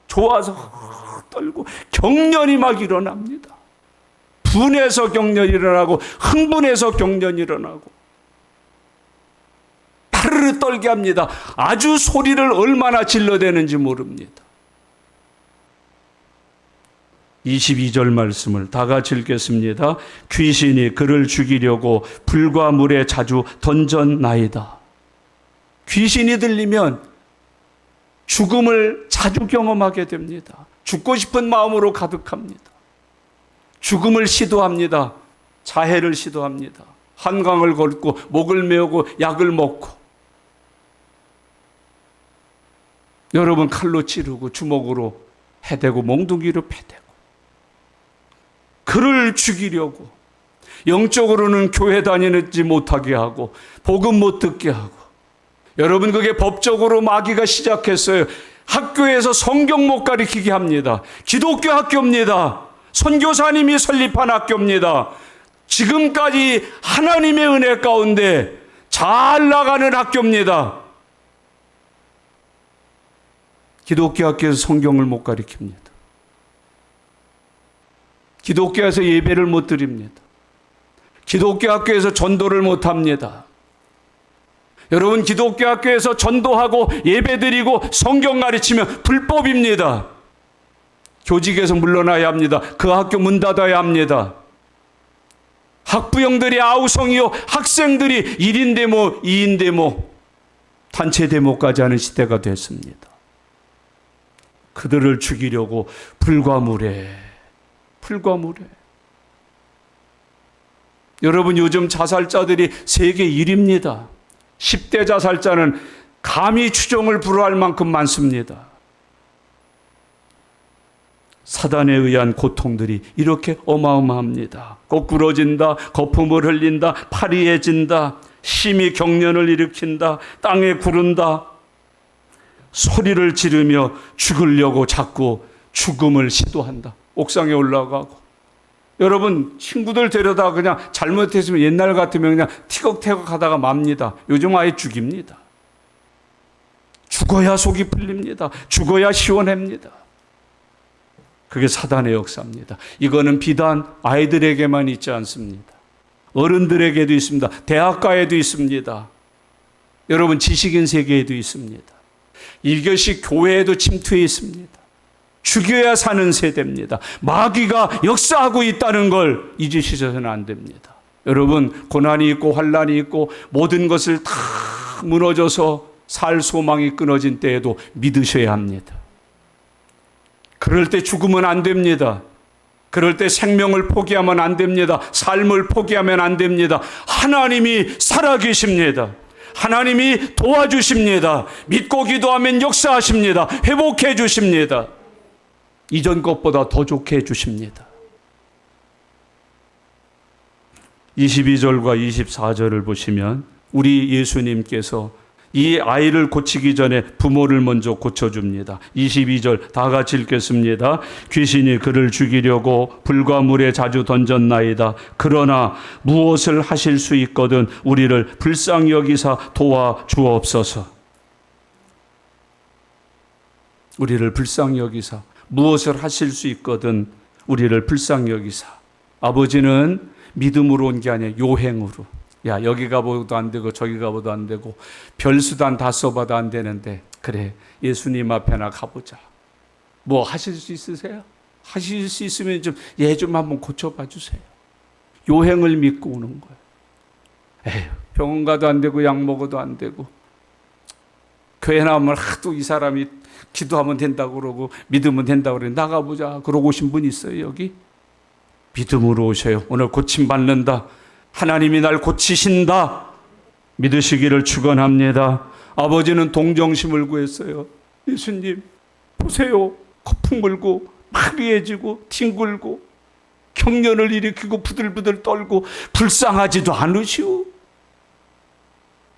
좋아서 떨고, 경련이 막 일어납니다. 분해서 경련이 일어나고 흥분해서 경련이 일어나고 파르르 떨게 합니다. 아주 소리를 얼마나 질러대는지 모릅니다. 22절 말씀을 다 같이 읽겠습니다. 귀신이 그를 죽이려고 불과 물에 자주 던졌나이다. 귀신이 들리면 죽음을 자주 경험하게 됩니다. 죽고 싶은 마음으로 가득합니다. 죽음을 시도합니다. 자해를 시도합니다. 한강을 걷고 목을 메우고 약을 먹고, 여러분, 칼로 찌르고 주먹으로 해대고 몽둥이로 패대고, 그를 죽이려고 영적으로는 교회 다니지 못하게 하고 복음 못 듣게 하고 여러분, 그게 법적으로 마귀가 시작했어요. 학교에서 성경 못 가르치게 합니다. 기독교 학교입니다. 선교사님이 설립한 학교입니다. 지금까지 하나님의 은혜 가운데 잘 나가는 학교입니다. 기독교 학교에서 성경을 못 가르칩니다. 기독교에서 예배를 못 드립니다. 기독교 학교에서 전도를 못 합니다. 여러분, 기독교 학교에서 전도하고 예배드리고 성경 가르치면 불법입니다. 교직에서 물러나야 합니다. 그 학교 문 닫아야 합니다. 학부형들이 아우성이요, 학생들이 1인 데모, 2인 데모, 단체 데모까지 하는 시대가 됐습니다. 그들을 죽이려고 불과물에. 여러분, 요즘 자살자들이 세계 1위입니다. 10대 자살자는 감히 추정을 불허할 만큼 많습니다. 사단에 의한 고통들이 이렇게 어마어마합니다. 거꾸러진다, 거품을 흘린다, 파리해진다, 심히 경련을 일으킨다, 땅에 구른다, 소리를 지르며 죽으려고 자꾸 죽음을 시도한다. 옥상에 올라가고. 여러분, 친구들 데려다 그냥 잘못했으면 옛날 같으면 그냥 티격태격 하다가 맙니다. 요즘 아예 죽입니다. 죽어야 속이 풀립니다. 죽어야 시원합니다. 그게 사단의 역사입니다. 이거는 비단 아이들에게만 있지 않습니다. 어른들에게도 있습니다. 대학가에도 있습니다. 여러분, 지식인 세계에도 있습니다. 이것이 교회에도 침투해 있습니다. 죽여야 사는 세대입니다. 마귀가 역사하고 있다는 걸 잊으셔서는 안 됩니다. 여러분, 고난이 있고 환난이 있고 모든 것을 다 무너져서 살 소망이 끊어진 때에도 믿으셔야 합니다. 그럴 때 죽으면 안 됩니다. 그럴 때 생명을 포기하면 안 됩니다. 삶을 포기하면 안 됩니다. 하나님이 살아계십니다. 하나님이 도와주십니다. 믿고 기도하면 역사하십니다. 회복해 주십니다. 이전 것보다 더 좋게 해주십니다. 22절과 24절을 보시면 우리 예수님께서 이 아이를 고치기 전에 부모를 먼저 고쳐줍니다. 22절 다 같이 읽겠습니다. 귀신이 그를 죽이려고 불과 물에 자주 던졌나이다. 그러나 무엇을 하실 수 있거든 우리를 불쌍히 여기사 도와주옵소서. 우리를 불쌍히 여기사 무엇을 하실 수 있거든 우리를 불쌍히 여기사. 아버지는 믿음으로 온 게 아니에요. 요행으로. 야, 여기 가봐도 안 되고 저기 가봐도 안 되고 별수단 다 써봐도 안 되는데 그래, 예수님 앞에나 가보자. 뭐 하실 수 있으세요? 하실 수 있으면 좀 한번 고쳐봐 주세요. 요행을 믿고 오는 거예요. 에휴, 병원 가도 안 되고 약 먹어도 안 되고 교회 나오면 하도 이 사람이 기도하면 된다고 그러고 믿으면 된다고 그래. 나가보자 그러고 오신 분 있어요 여기? 믿음으로 오셔요. 오늘 고침받는다. 하나님이 날 고치신다. 믿으시기를 축원합니다. 아버지는 동정심을 구했어요. 예수님 보세요. 거품 물고 파리해지고 뒹굴고 경련을 일으키고 부들부들 떨고 불쌍하지도 않으시오.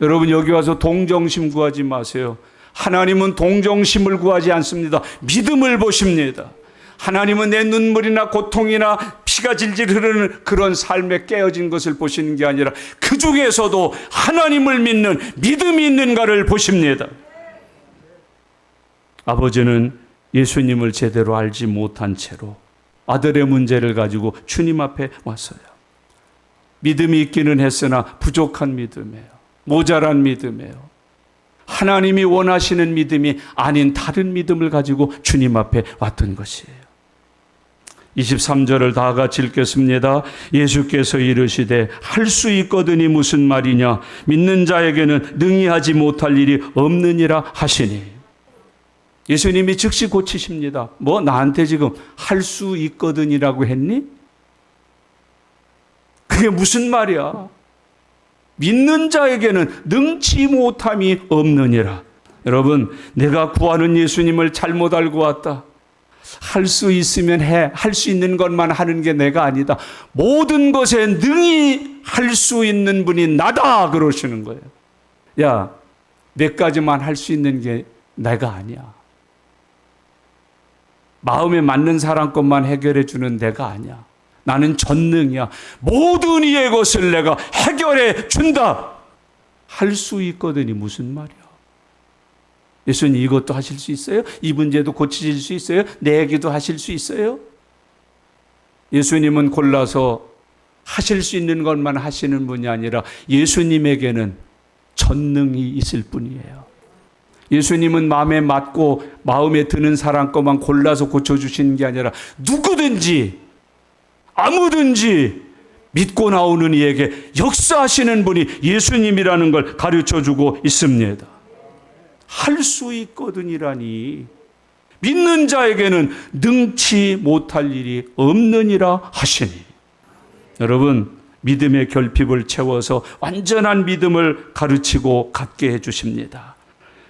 여러분, 여기 와서 동정심 구하지 마세요. 하나님은 동정심을 구하지 않습니다. 믿음을 보십니다. 하나님은 내 눈물이나 고통이나 피가 질질 흐르는 그런 삶에 깨어진 것을 보시는 게 아니라 그 중에서도 하나님을 믿는 믿음이 있는가를 보십니다. 아버지는 예수님을 제대로 알지 못한 채로 아들의 문제를 가지고 주님 앞에 왔어요. 믿음이 있기는 했으나 부족한 믿음이에요. 모자란 믿음이에요. 하나님이 원하시는 믿음이 아닌 다른 믿음을 가지고 주님 앞에 왔던 것이에요. 23절을 다 같이 읽겠습니다. 예수께서 이르시되 할 수 있거든이 무슨 말이냐. 믿는 자에게는 능히 하지 못할 일이 없느니라 하시니. 예수님이 즉시 고치십니다. 뭐 나한테 지금 할 수 있거든이라고 했니? 그게 무슨 말이야? 믿는 자에게는 능치 못함이 없느니라. 여러분, 내가 구하는 예수님을 잘못 알고 왔다. 할 수 있으면 해. 할 수 있는 것만 하는 게 내가 아니다. 모든 것에 능히 할 수 있는 분이 나다 그러시는 거예요. 야, 몇 가지만 할 수 있는 게 내가 아니야. 마음에 맞는 사람 것만 해결해 주는 내가 아니야. 나는 전능이야. 모든 이의 것을 내가 해결해 준다. 할 수 있거든이 무슨 말이야. 예수님 이것도 하실 수 있어요? 이 문제도 고치실 수 있어요? 내 얘기도 하실 수 있어요? 예수님은 골라서 하실 수 있는 것만 하시는 분이 아니라 예수님에게는 전능이 있을 뿐이에요. 예수님은 마음에 맞고 마음에 드는 사람 것만 골라서 고쳐주시는 게 아니라 누구든지 아무든지 믿고 나오는 이에게 역사하시는 분이 예수님이라는 걸 가르쳐주고 있습니다. 할 수 있거든이라니 믿는 자에게는 능치 못할 일이 없느니라 하시니. 여러분, 믿음의 결핍을 채워서 완전한 믿음을 가르치고 갖게 해주십니다.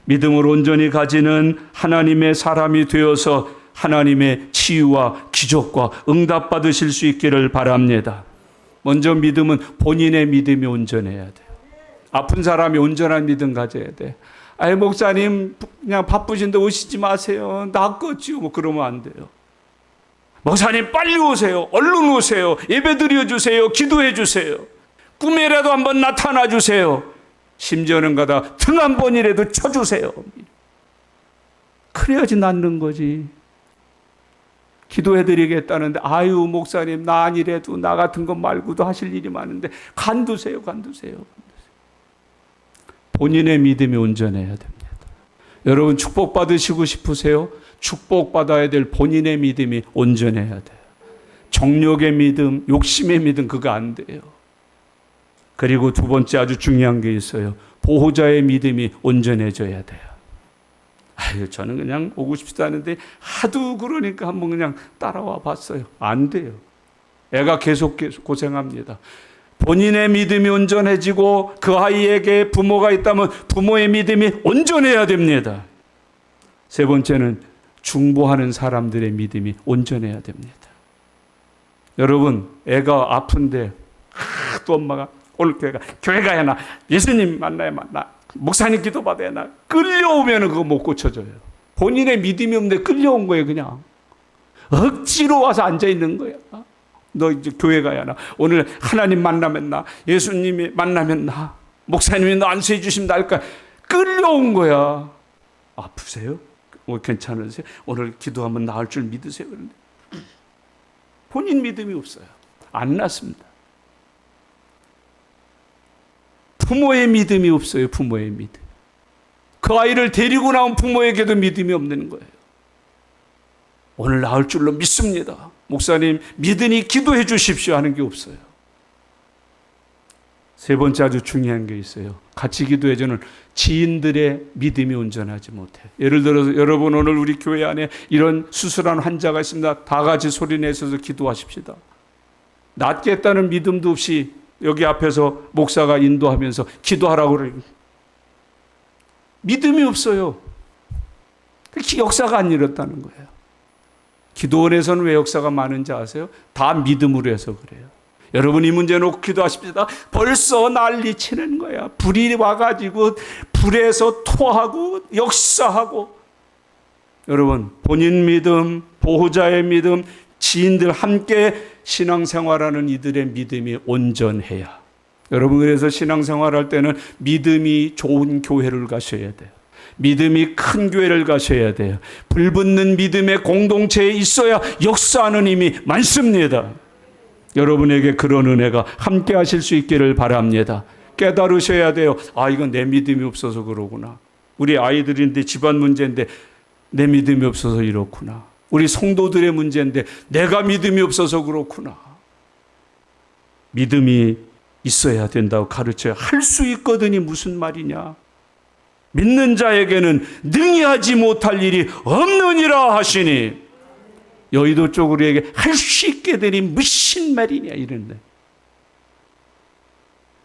믿음을 온전히 가지는 하나님의 사람이 되어서 하나님의 치유와 기적과 응답 받으실 수 있기를 바랍니다. 먼저 믿음은 본인의 믿음이 온전해야 돼요. 아픈 사람이 온전한 믿음 가져야 돼. 아이 목사님 그냥 바쁘신데 오시지 마세요. 낫겠지요. 뭐 그러면 안 돼요. 목사님 빨리 오세요. 얼른 오세요. 예배 드려주세요. 기도해 주세요. 꿈에라도 한번 나타나 주세요. 심지어는 가다 등 한 번이라도 쳐주세요. 그래야지 낫는 거지. 기도해 드리겠다는데 아유 목사님 나 아니래도 나 같은 것 말고도 하실 일이 많은데 간두세요. 본인의 믿음이 온전해야 됩니다. 여러분 축복받으시고 싶으세요? 축복받아야 될 본인의 믿음이 온전해야 돼요. 정욕의 믿음, 욕심의 믿음 그거 안 돼요. 그리고 두 번째 아주 중요한 게 있어요. 보호자의 믿음이 온전해져야 돼요. 아유 저는 그냥 오고 싶지도 않은데 하도 그러니까 한번 그냥 따라와 봤어요. 안 돼요. 애가 계속 고생합니다. 본인의 믿음이 온전해지고 그 아이에게 부모가 있다면 부모의 믿음이 온전해야 됩니다. 세 번째는 중보하는 사람들의 믿음이 온전해야 됩니다. 여러분 애가 아픈데 또 엄마가 오늘 교회 가야 하나 예수님 만나야 만나 목사님 기도 받아야 하나 끌려오면 그거 못 고쳐줘요. 본인의 믿음이 없는데 끌려온 거예요. 그냥 억지로 와서 앉아있는 거야. 너 이제 교회 가야 하나 오늘 하나님 만나면 나 예수님이 만나면 나 목사님이 너 안수해 주시면 나을까 끌려온 거야. 아프세요? 괜찮으세요? 오늘 기도하면 나을 줄 믿으세요? 그런데 본인 믿음이 없어요. 안 낫습니다. 부모의 믿음이 없어요. 부모의 믿음. 그 아이를 데리고 나온 부모에게도 믿음이 없는 거예요. 오늘 나을 줄로 믿습니다. 목사님 믿으니 기도해 주십시오 하는 게 없어요. 세 번째 아주 중요한 게 있어요. 같이 기도해주는 지인들의 믿음이 온전하지 못해. 예를 들어서 여러분 오늘 우리 교회 안에 이런 수술한 환자가 있습니다. 다 같이 소리내셔서 기도하십시다. 낫겠다는 믿음도 없이 여기 앞에서 목사가 인도하면서 기도하라고 그래요. 믿음이 없어요. 역사가 안 일었다는 거예요. 기도원에서는 왜 역사가 많은지 아세요? 다 믿음으로 해서 그래요. 여러분 이 문제 놓고 기도하십시다. 벌써 난리 치는 거야. 불이 와가지고 불에서 토하고 역사하고. 여러분 본인 믿음, 보호자의 믿음, 지인들 함께 신앙생활하는 이들의 믿음이 온전해야. 여러분 그래서 신앙생활할 때는 믿음이 좋은 교회를 가셔야 돼요. 믿음이 큰 교회를 가셔야 돼요. 불붙는 믿음의 공동체에 있어야 역사하는 힘이 많습니다. 여러분에게 그런 은혜가 함께 하실 수 있기를 바랍니다. 깨달으셔야 돼요. 아 이건 내 믿음이 없어서 그러구나. 우리 아이들인데 집안 문제인데 내 믿음이 없어서 이렇구나. 우리 성도들의 문제인데 내가 믿음이 없어서 그렇구나. 믿음이 있어야 된다고 가르쳐야 할 수 있거든이 무슨 말이냐. 믿는 자에게는 능히 하지 못할 일이 없느니라 하시니 여의도 쪽 우리에게 할 수 있게 되니 무슨 말이냐 이런데.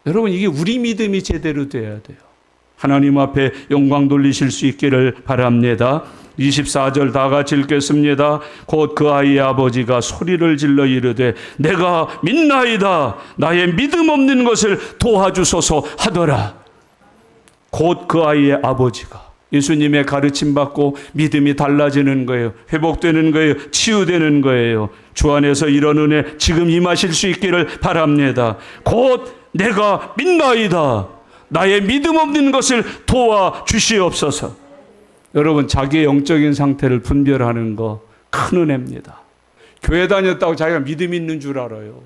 여러분 이게 우리 믿음이 제대로 돼야 돼요. 하나님 앞에 영광 돌리실 수 있기를 바랍니다. 24절 다 같이 읽겠습니다. 곧 그 아이의 아버지가 소리를 질러 이르되 내가 믿나이다. 나의 믿음 없는 것을 도와주소서 하더라. 곧 그 아이의 아버지가 예수님의 가르침 받고 믿음이 달라지는 거예요. 회복되는 거예요. 치유되는 거예요. 주 안에서 이런 은혜 지금 임하실 수 있기를 바랍니다. 곧 내가 믿나이다. 나의 믿음 없는 것을 도와주시옵소서. 여러분, 자기의 영적인 상태를 분별하는 거 큰 은혜입니다. 교회 다녔다고 자기가 믿음 있는 줄 알아요.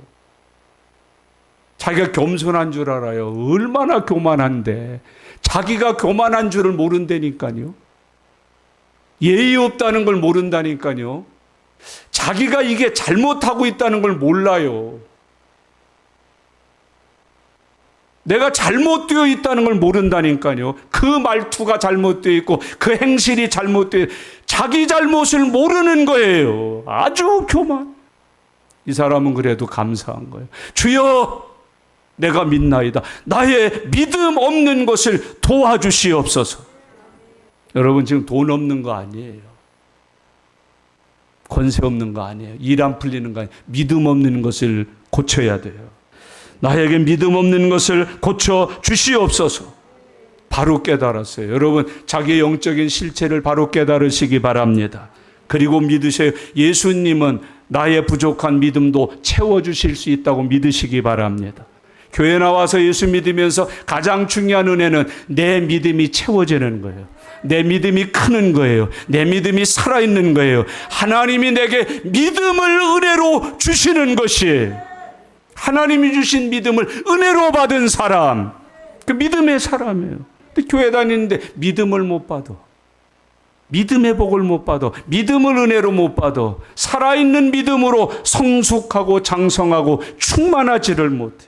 자기가 겸손한 줄 알아요. 얼마나 교만한데. 자기가 교만한 줄을 모른다니까요. 예의 없다는 걸 모른다니까요. 자기가 이게 잘못하고 있다는 걸 몰라요. 내가 잘못되어 있다는 걸 모른다니까요. 그 말투가 잘못되어 있고 그 행실이 잘못되어 자기 잘못을 모르는 거예요. 아주 교만. 이 사람은 그래도 감사한 거예요. 주여, 내가 믿나이다. 나의 믿음 없는 것을 도와주시옵소서. 여러분, 지금 돈 없는 거 아니에요. 권세 없는 거 아니에요. 일 안 풀리는 거 아니에요. 믿음 없는 것을 고쳐야 돼요. 나에게 믿음 없는 것을 고쳐 주시옵소서. 바로 깨달았어요. 여러분, 자기의 영적인 실체를 바로 깨달으시기 바랍니다. 그리고 믿으세요. 예수님은 나의 부족한 믿음도 채워주실 수 있다고 믿으시기 바랍니다. 교회 나와서 예수 믿으면서 가장 중요한 은혜는 내 믿음이 채워지는 거예요. 내 믿음이 크는 거예요. 내 믿음이 살아있는 거예요. 하나님이 내게 믿음을 은혜로 주시는 것이, 하나님이 주신 믿음을 은혜로 받은 사람, 그 믿음의 사람이에요. 근데 교회 다니는데 믿음을 못 받아. 믿음의 복을 못 받아. 믿음을 은혜로 못 받아. 살아있는 믿음으로 성숙하고 장성하고 충만하지를 못해.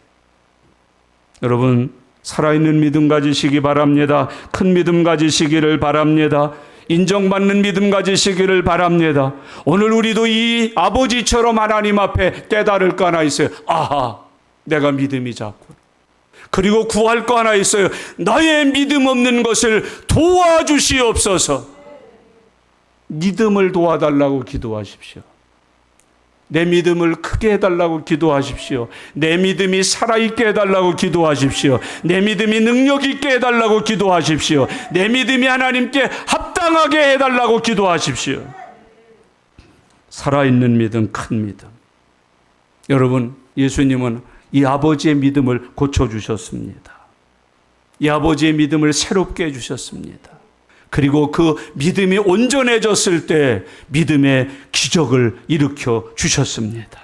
여러분, 살아있는 믿음 가지시기 바랍니다. 큰 믿음 가지시기를 바랍니다. 인정받는 믿음 가지시기를 바랍니다. 오늘 우리도 이 아버지처럼 하나님 앞에 깨달을 거 하나 있어요. 아하, 내가 믿음이 작군. 그리고 구할 거 하나 있어요. 나의 믿음 없는 것을 도와주시옵소서. 믿음을 도와달라고 기도하십시오. 내 믿음을 크게 해달라고 기도하십시오. 내 믿음이 살아있게 해달라고 기도하십시오. 내 믿음이 능력 있게 해달라고 기도하십시오. 내 믿음이 하나님께 합당하게 해달라고 기도하십시오. 살아있는 믿음, 큰 믿음. 여러분, 예수님은 이 아버지의 믿음을 고쳐주셨습니다. 이 아버지의 믿음을 새롭게 해주셨습니다. 그리고 그 믿음이 온전해졌을 때 믿음의 기적을 일으켜 주셨습니다.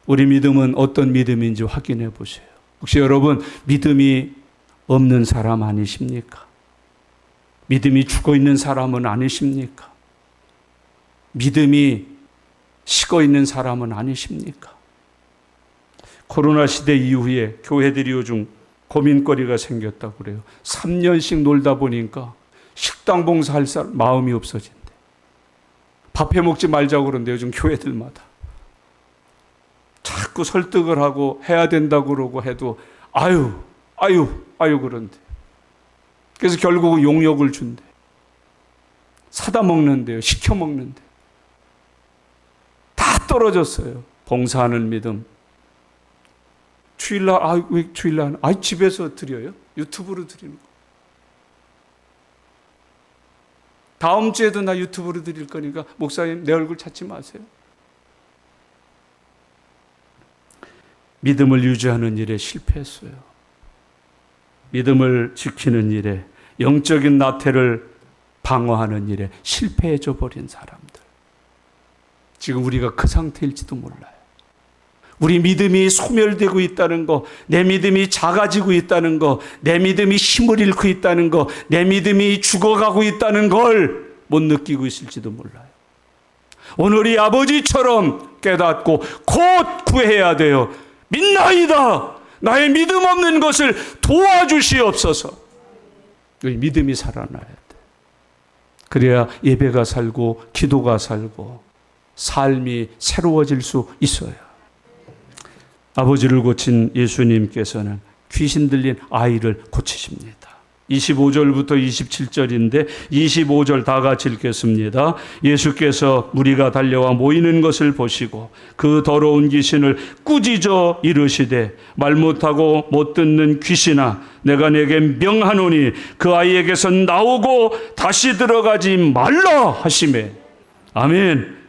우리 믿음은 어떤 믿음인지 확인해 보세요. 혹시 여러분 믿음이 없는 사람 아니십니까? 믿음이 죽어 있는 사람은 아니십니까? 믿음이 식어 있는 사람은 아니십니까? 코로나 시대 이후에 교회들이 요즘 고민거리가 생겼다고 그래요. 3년씩 놀다 보니까 식당 봉사할 사람 마음이 없어진대. 밥 해먹지 말자고 그러는데 요즘 교회들마다 자꾸 설득을 하고 해야 된다고 그러고 해도 아유 그런데. 그래서 결국은 용역을 준대. 사다 먹는데요. 시켜 먹는데. 다 떨어졌어요. 봉사하는 믿음. 주일날 왜 주일날 집에서 드려요? 유튜브로 드리는 거. 다음 주에도 나 유튜브로 드릴 거니까 목사님 내 얼굴 찾지 마세요. 믿음을 유지하는 일에 실패했어요. 믿음을 지키는 일에, 영적인 나태를 방어하는 일에 실패해져 버린 사람들. 지금 우리가 그 상태일지도 몰라요. 우리 믿음이 소멸되고 있다는 거, 내 믿음이 작아지고 있다는 거, 내 믿음이 힘을 잃고 있다는 거, 내 믿음이 죽어가고 있다는 걸 못 느끼고 있을지도 몰라요. 오늘 이 아버지처럼 깨닫고 곧 구해야 돼요. 믿나이다. 나의 믿음 없는 것을 도와주시옵소서. 믿음이 살아나야 돼. 그래야 예배가 살고 기도가 살고 삶이 새로워질 수 있어요. 아버지를 고친 예수님께서는 귀신 들린 아이를 고치십니다. 25절부터 27절인데 25절 다 같이 읽겠습니다. 예수께서 무리가 달려와 모이는 것을 보시고 그 더러운 귀신을 꾸짖어 이르시되 말 못하고 못 듣는 귀신아 내가 내게 명하노니 그 아이에게서 나오고 다시 들어가지 말라 하시매. 아멘.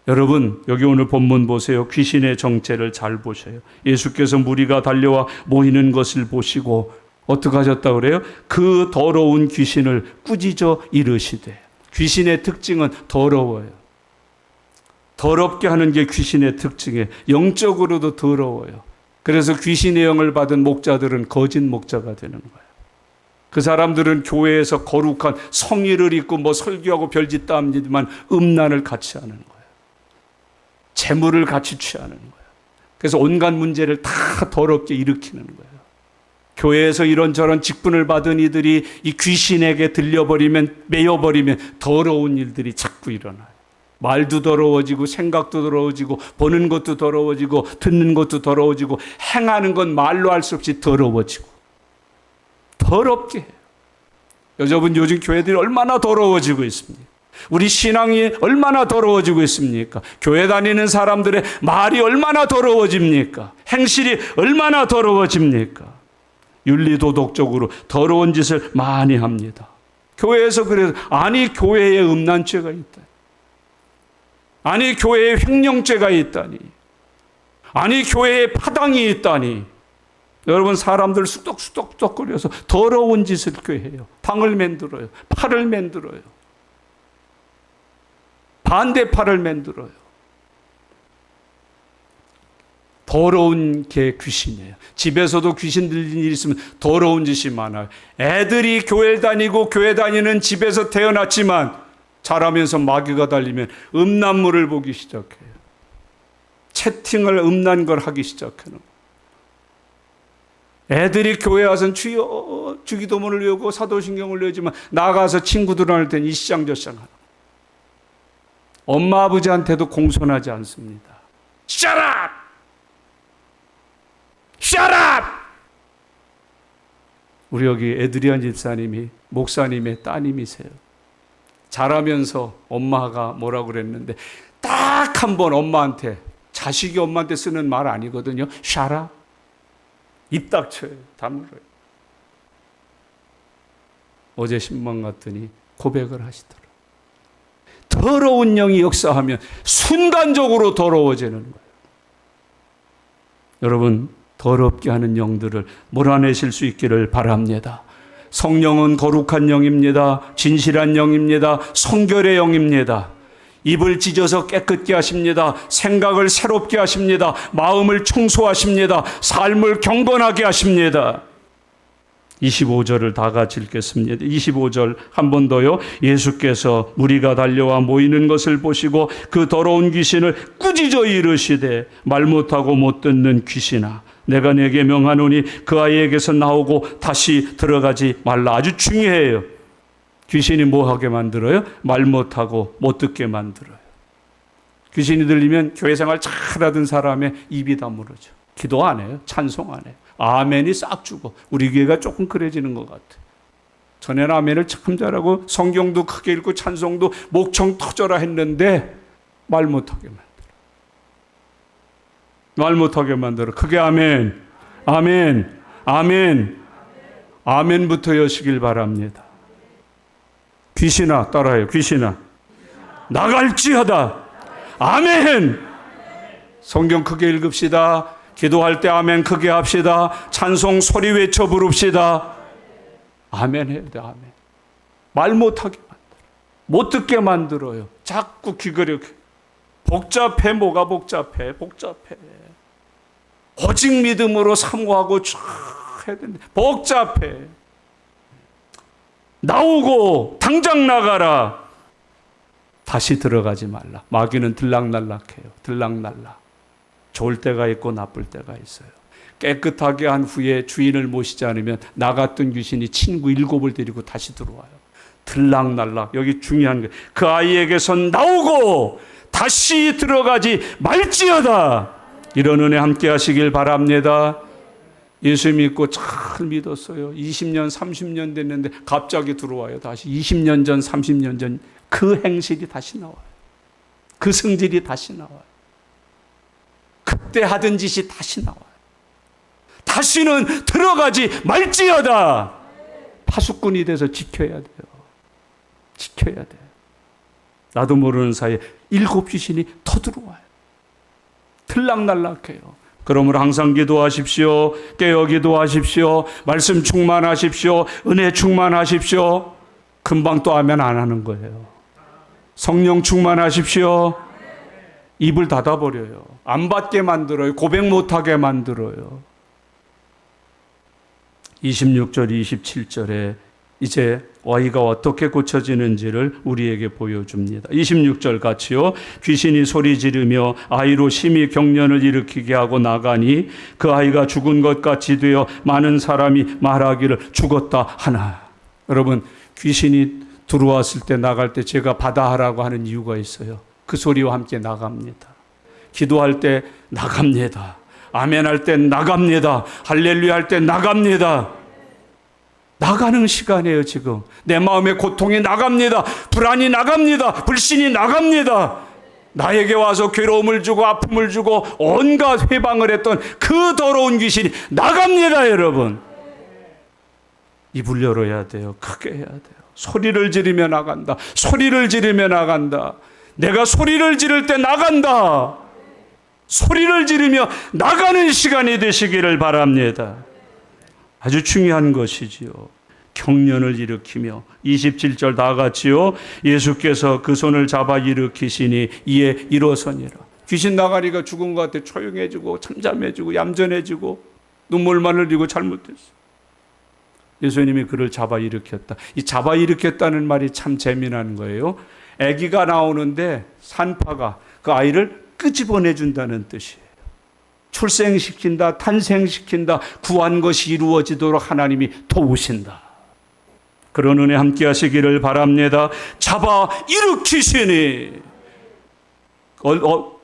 여러분 여기 오늘 본문 보세요. 귀신의 정체를 잘 보셔요. 예수께서 무리가 달려와 모이는 것을 보시고 어떻게 하셨다고 그래요? 그 더러운 귀신을 꾸짖어 이르시되. 귀신의 특징은 더러워요. 더럽게 하는 게 귀신의 특징이에요. 영적으로도 더러워요. 그래서 귀신의 영을 받은 목자들은 거짓 목자가 되는 거예요. 그 사람들은 교회에서 거룩한 성의를 입고 뭐 설교하고 별짓 다 합니다만 음란을 같이 하는 거예요. 재물을 같이 취하는 거예요. 그래서 온갖 문제를 다 더럽게 일으키는 거예요. 교회에서 이런저런 직분을 받은 이들이 이 귀신에게 들려버리면, 매여버리면 더러운 일들이 자꾸 일어나요. 말도 더러워지고 생각도 더러워지고 보는 것도 더러워지고 듣는 것도 더러워지고 행하는 건 말로 할 수 없이 더러워지고 더럽게 해요. 여러분 요즘 교회들이 얼마나 더러워지고 있습니까? 우리 신앙이 얼마나 더러워지고 있습니까? 교회 다니는 사람들의 말이 얼마나 더러워집니까? 행실이 얼마나 더러워집니까? 윤리도덕적으로 더러운 짓을 많이 합니다. 교회에서 그래서 아니 교회에 음란죄가 있다. 아니 교회에 횡령죄가 있다니. 아니 교회에 파당이 있다니. 여러분 사람들 수덕수덕거려서 더러운 짓을 해요. 당을 만들어요. 팔을 만들어요. 반대팔을 만들어요. 더러운 게 귀신이에요. 집에서도 귀신 들린 일이 있으면 더러운 짓이 많아요. 애들이 교회 다니고 교회 다니는 집에서 태어났지만 자라면서 마귀가 달리면 음란물을 보기 시작해요. 채팅을 음란 걸 하기 시작하는 거예요. 애들이 교회 와서는 주여 주기도문을 외우고 사도신경을 외우지만 나가서 친구들 할 때는 이 시장 저 시장 하는 거예요. 엄마 아버지한테도 공손하지 않습니다. Shut up! Shut up! 우리 여기 에드리안 집사님이 목사님의 따님이세요. 자라면서 엄마가 뭐라고 그랬는데 딱 한 번 엄마한테 자식이 엄마한테 쓰는 말 아니거든요. Shut up! 입 닥쳐요. 다물어요. 어제 신방 갔더니 고백을 하시더라고요. 더러운 영이 역사하면 순간적으로 더러워지는 거예요. 여러분 더럽게 하는 영들을 몰아내실 수 있기를 바랍니다. 성령은 거룩한 영입니다. 진실한 영입니다. 성결의 영입니다. 입을 찢어서 깨끗게 하십니다. 생각을 새롭게 하십니다. 마음을 청소하십니다. 삶을 경건하게 하십니다. 25절을 다 같이 읽겠습니다. 25절 한 번 더요. 예수께서 무리가 달려와 모이는 것을 보시고 그 더러운 귀신을 꾸짖어 이르시되 말 못하고 못 듣는 귀신아 내가 내게 명하노니 그 아이에게서 나오고 다시 들어가지 말라. 아주 중요해요. 귀신이 뭐하게 만들어요? 말 못하고 못 듣게 만들어요. 귀신이 들리면 교회 생활 잘하던 사람의 입이 다물어져. 기도 안 해요. 찬송 안 해요. 아멘이 싹 죽어. 우리 교회가 조금 그래지는 것 같아. 전에는 아멘을 참 잘하고 성경도 크게 읽고 찬송도 목청 터져라 했는데 말 못하게 만들어. 말 못하게 만들어. 크게 아멘, 아멘, 아멘, 아멘부터 여시길 바랍니다. 귀신아 따라해요. 귀신아 나갈지어다. 아멘. 성경 크게 읽읍시다. 기도할 때 아멘 크게 합시다. 찬송 소리 외쳐 부릅시다. 아멘 해야 돼. 아멘. 말 못하게 만들어요. 못 듣게 만들어요. 자꾸 귀걸이. 복잡해. 뭐가 복잡해. 복잡해. 오직 믿음으로 사모하고 쫙 해야 되는데 복잡해. 나오고 당장 나가라. 다시 들어가지 말라. 마귀는 들락날락해요. 들락날락. 좋을 때가 있고 나쁠 때가 있어요. 깨끗하게 한 후에 주인을 모시지 않으면 나갔던 귀신이 친구 7을 데리고 다시 들어와요. 들락날락. 여기 중요한 거예요. 그 아이에게서 나오고 다시 들어가지 말지어다. 이런 은혜 함께 하시길 바랍니다. 예수 믿고 잘 믿었어요. 20년, 30년 됐는데 갑자기 들어와요. 다시 20년 전, 30년 전 그 행실이 다시 나와요. 그 성질이 다시 나와요. 그때 하던 짓이 다시 나와요. 다시는 들어가지 말지어다. 파수꾼이 돼서 지켜야 돼요. 지켜야 돼요. 나도 모르는 사이에 7 귀신이 더 들어와요. 들락날락해요. 그러므로 항상 기도하십시오. 깨어 기도하십시오. 말씀 충만하십시오. 은혜 충만하십시오. 금방 또 하면 안 하는 거예요. 성령 충만하십시오. 입을 닫아버려요. 안 받게 만들어요. 고백 못하게 만들어요. 26절, 27절에 이제 아이가 어떻게 고쳐지는지를 우리에게 보여줍니다. 26절 같이요. 귀신이 소리 지르며 아이로 심히 경련을 일으키게 하고 나가니 그 아이가 죽은 것 같이 되어 많은 사람이 말하기를 죽었다 하나. 여러분, 귀신이 들어왔을 때 나갈 때 제가 받아하라고 하는 이유가 있어요. 그 소리와 함께 나갑니다. 기도할 때 나갑니다. 아멘 할 때 나갑니다. 할렐루야 할 때 나갑니다. 나가는 시간이에요. 지금 내 마음의 고통이 나갑니다. 불안이 나갑니다. 불신이 나갑니다. 나에게 와서 괴로움을 주고 아픔을 주고 온갖 회방을 했던 그 더러운 귀신이 나갑니다. 여러분, 입을 열어야 돼요. 크게 해야 돼요. 소리를 지르며 나간다. 소리를 지르며 나간다. 내가 소리를 지를 때 나간다. 소리를 지르며 나가는 시간이 되시기를 바랍니다. 아주 중요한 것이지요. 경련을 일으키며 27절 다 같이요. 예수께서 그 손을 잡아 일으키시니 이에 일어서니라. 귀신 나가리가 죽은 것 같아 조용해지고 잠잠해지고 얌전해지고 눈물만 흘리고 잘못했어. 예수님이 그를 잡아 일으켰다. 이 잡아 일으켰다는 말이 참 재미난 거예요. 아기가 나오는데 산파가 그 아이를 끄집어내준다는 뜻이에요. 출생시킨다, 탄생시킨다, 구한 것이 이루어지도록 하나님이 도우신다. 그런 은혜 함께 하시기를 바랍니다. 잡아 일으키시니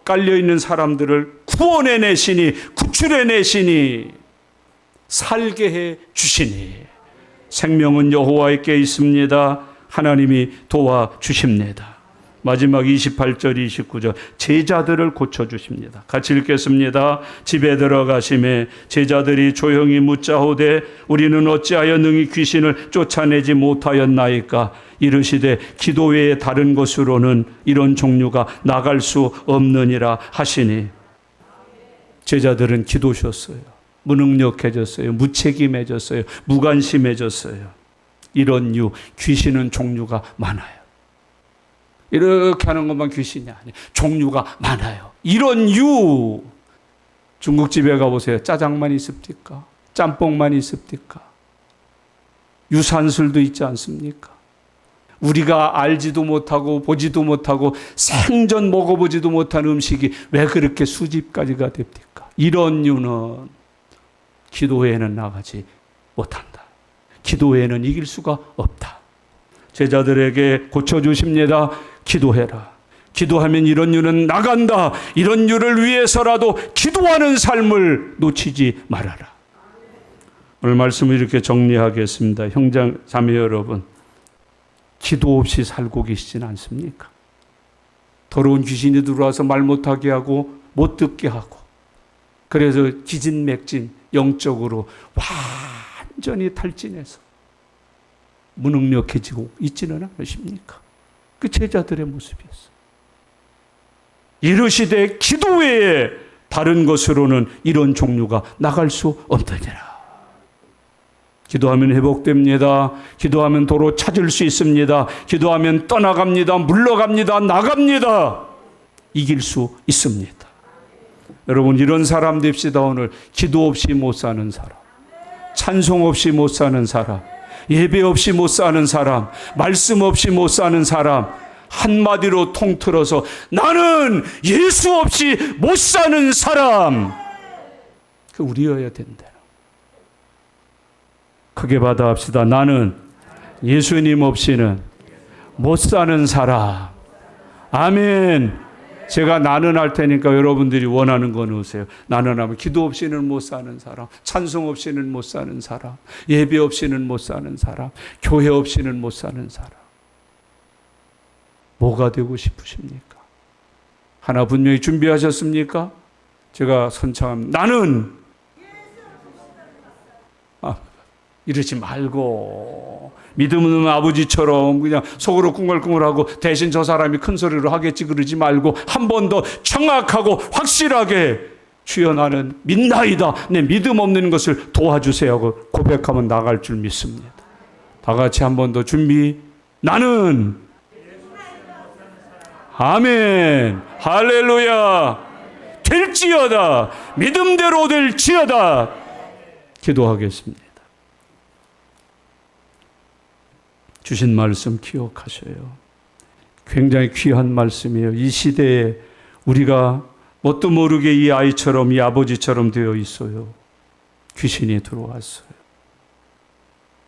깔려있는 사람들을 구원해내시니 구출해내시니 살게 해 주시니 생명은 여호와께 있습니다. 하나님이 도와주십니다. 마지막 28절 29절 제자들을 고쳐주십니다. 같이 읽겠습니다. 집에 들어가심에 제자들이 조용히 묻자오되 우리는 어찌하여 능히 귀신을 쫓아내지 못하였나이까. 이르시되 기도 외에 다른 것으로는 이런 종류가 나갈 수 없느니라 하시니 제자들은 기도셨어요. 무능력해졌어요. 무책임해졌어요. 무관심해졌어요. 이런 이유 귀신은 종류가 많아요. 이렇게 하는 것만 귀신이 아니에요. 종류가 많아요. 이런 이유 중국집에 가보세요. 짜장만 있습니까? 짬뽕만 있습니까? 유산술도 있지 않습니까? 우리가 알지도 못하고 보지도 못하고 생전 먹어보지도 못한 음식이 왜 그렇게 수집까지가 됩니까? 이런 이유는 기도회에는 나가지 못한다. 기도회에는 이길 수가 없다. 제자들에게 고쳐주십니다. 기도해라. 기도하면 이런 이유는 나간다. 이런 이유를 위해서라도 기도하는 삶을 놓치지 말아라. 오늘 말씀을 이렇게 정리하겠습니다. 형제 자매 여러분, 기도 없이 살고 계시진 않습니까? 더러운 귀신이 들어와서 말 못하게 하고 못 듣게 하고 그래서 기진맥진 영적으로 완전히 탈진해서 무능력해지고 있지는 않으십니까? 그 제자들의 모습이었어요. 이르시되 기도 외에 다른 것으로는 이런 종류가 나갈 수 없느니라. 기도하면 회복됩니다. 기도하면 도로 찾을 수 있습니다. 기도하면 떠나갑니다. 물러갑니다. 나갑니다. 이길 수 있습니다. 여러분, 이런 사람 됩시다. 오늘 기도 없이 못 사는 사람, 찬송 없이 못 사는 사람, 예배 없이 못 사는 사람, 말씀 없이 못 사는 사람, 한마디로 통틀어서 나는 예수 없이 못 사는 사람, 그 우리여야 된다. 크게 받아합시다. 나는 예수님 없이는 못 사는 사람. 아멘. 제가 나는 할 테니까 여러분들이 원하는 거 넣으세요. 나는 하면 기도 없이는 못 사는 사람, 찬송 없이는 못 사는 사람, 예배 없이는 못 사는 사람, 교회 없이는 못 사는 사람. 뭐가 되고 싶으십니까? 하나 분명히 준비하셨습니까? 제가 선창합니다. 나는 이러지 말고 믿음 없는 아버지처럼 그냥 속으로 꿍얼꿍얼하고 대신 저 사람이 큰 소리로 하겠지 그러지 말고 한 번 더 정확하고 확실하게 주여 나는 믿나이다. 내 믿음 없는 것을 도와주세요 하고 고백하면 나갈 줄 믿습니다. 다 같이 한 번 더 준비. 나는 아멘 할렐루야 될지어다 믿음대로 될지어다. 기도하겠습니다. 주신 말씀 기억하셔요. 굉장히 귀한 말씀이에요. 이 시대에 우리가 뭣도 모르게 이 아이처럼 이 아버지처럼 되어 있어요. 귀신이 들어왔어요.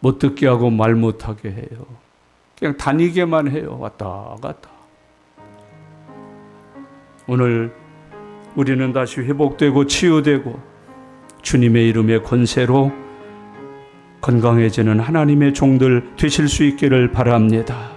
못 듣게 하고 말 못하게 해요. 그냥 다니게만 해요. 왔다 갔다. 오늘 우리는 다시 회복되고 치유되고 주님의 이름의 권세로 건강해지는 하나님의 종들 되실 수 있기를 바랍니다.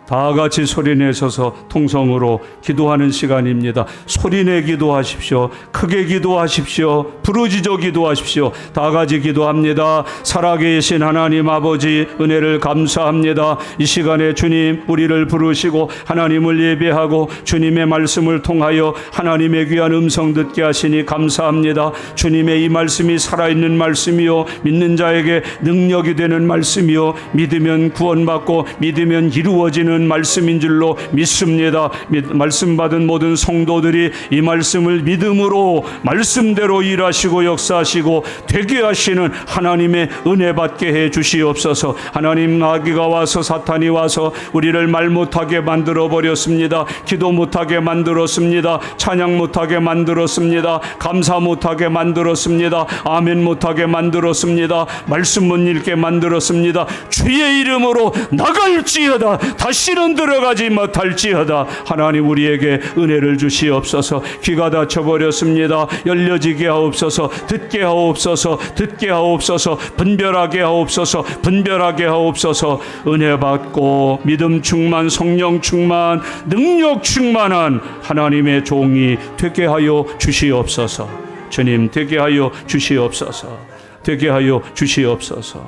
다 같이 소리내셔서 통성으로 기도하는 시간입니다. 소리내 기도하십시오. 크게 기도하십시오. 부르짖어 기도하십시오. 다 같이 기도합니다. 살아계신 하나님 아버지 은혜를 감사합니다. 이 시간에 주님 우리를 부르시고 하나님을 예배하고 주님의 말씀을 통하여 하나님의 귀한 음성 듣게 하시니 감사합니다. 주님의 이 말씀이 살아있는 말씀이요 믿는 자에게 능력이 되는 말씀이요 믿으면 구원받고 믿으면 이루어지는 말씀인 줄로 믿습니다. 말씀 받은 모든 성도들이 이 말씀을 믿음으로 말씀대로 일하시고 역사하시고 되게 하시는 하나님의 은혜 받게 해 주시옵소서. 하나님 마귀가 와서 사탄이 와서 우리를 말 못하게 만들어 버렸습니다. 기도 못하게 만들었습니다. 찬양 못하게 만들었습니다. 감사 못하게 만들었습니다. 아멘 못하게 만들었습니다. 말씀 못 읽게 만들었습니다. 주의 이름으로 나갈지어다 다시는 들어가지 못할지어다. 하나님 우리에게 은혜를 주시옵소서. 귀가 닫혀버렸습니다. 열려지게 하옵소서. 듣게 하옵소서. 듣게 하옵소서. 분별하게 하옵소서. 분별하게 하옵소서. 은혜 받고 믿음 충만 성령 충만 능력 충만한 하나님의 종이 되게 하여 주시옵소서. 주님 되게 하여 주시옵소서. 되게 하여 주시옵소서.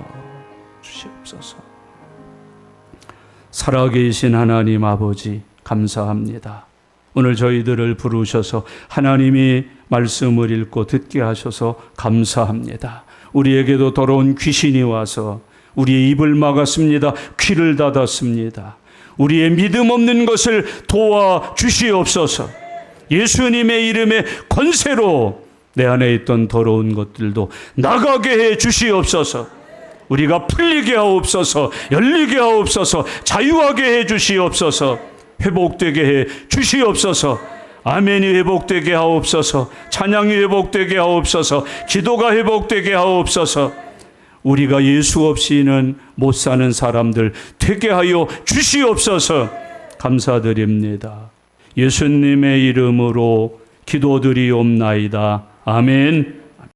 주시옵소서. 살아계신 하나님 아버지 감사합니다. 오늘 저희들을 부르셔서 하나님이 말씀을 읽고 듣게 하셔서 감사합니다. 우리에게도 더러운 귀신이 와서 우리의 입을 막았습니다. 귀를 닫았습니다. 우리의 믿음 없는 것을 도와 주시옵소서. 예수님의 이름의 권세로 내 안에 있던 더러운 것들도 나가게 해 주시옵소서. 우리가 풀리게 하옵소서. 열리게 하옵소서. 자유하게 해 주시옵소서. 회복되게 해 주시옵소서. 아멘이 회복되게 하옵소서. 찬양이 회복되게 하옵소서. 기도가 회복되게 하옵소서. 우리가 예수 없이는 못 사는 사람들 되게 하여 주시옵소서. 감사드립니다. 예수님의 이름으로 기도드리옵나이다. 아멘.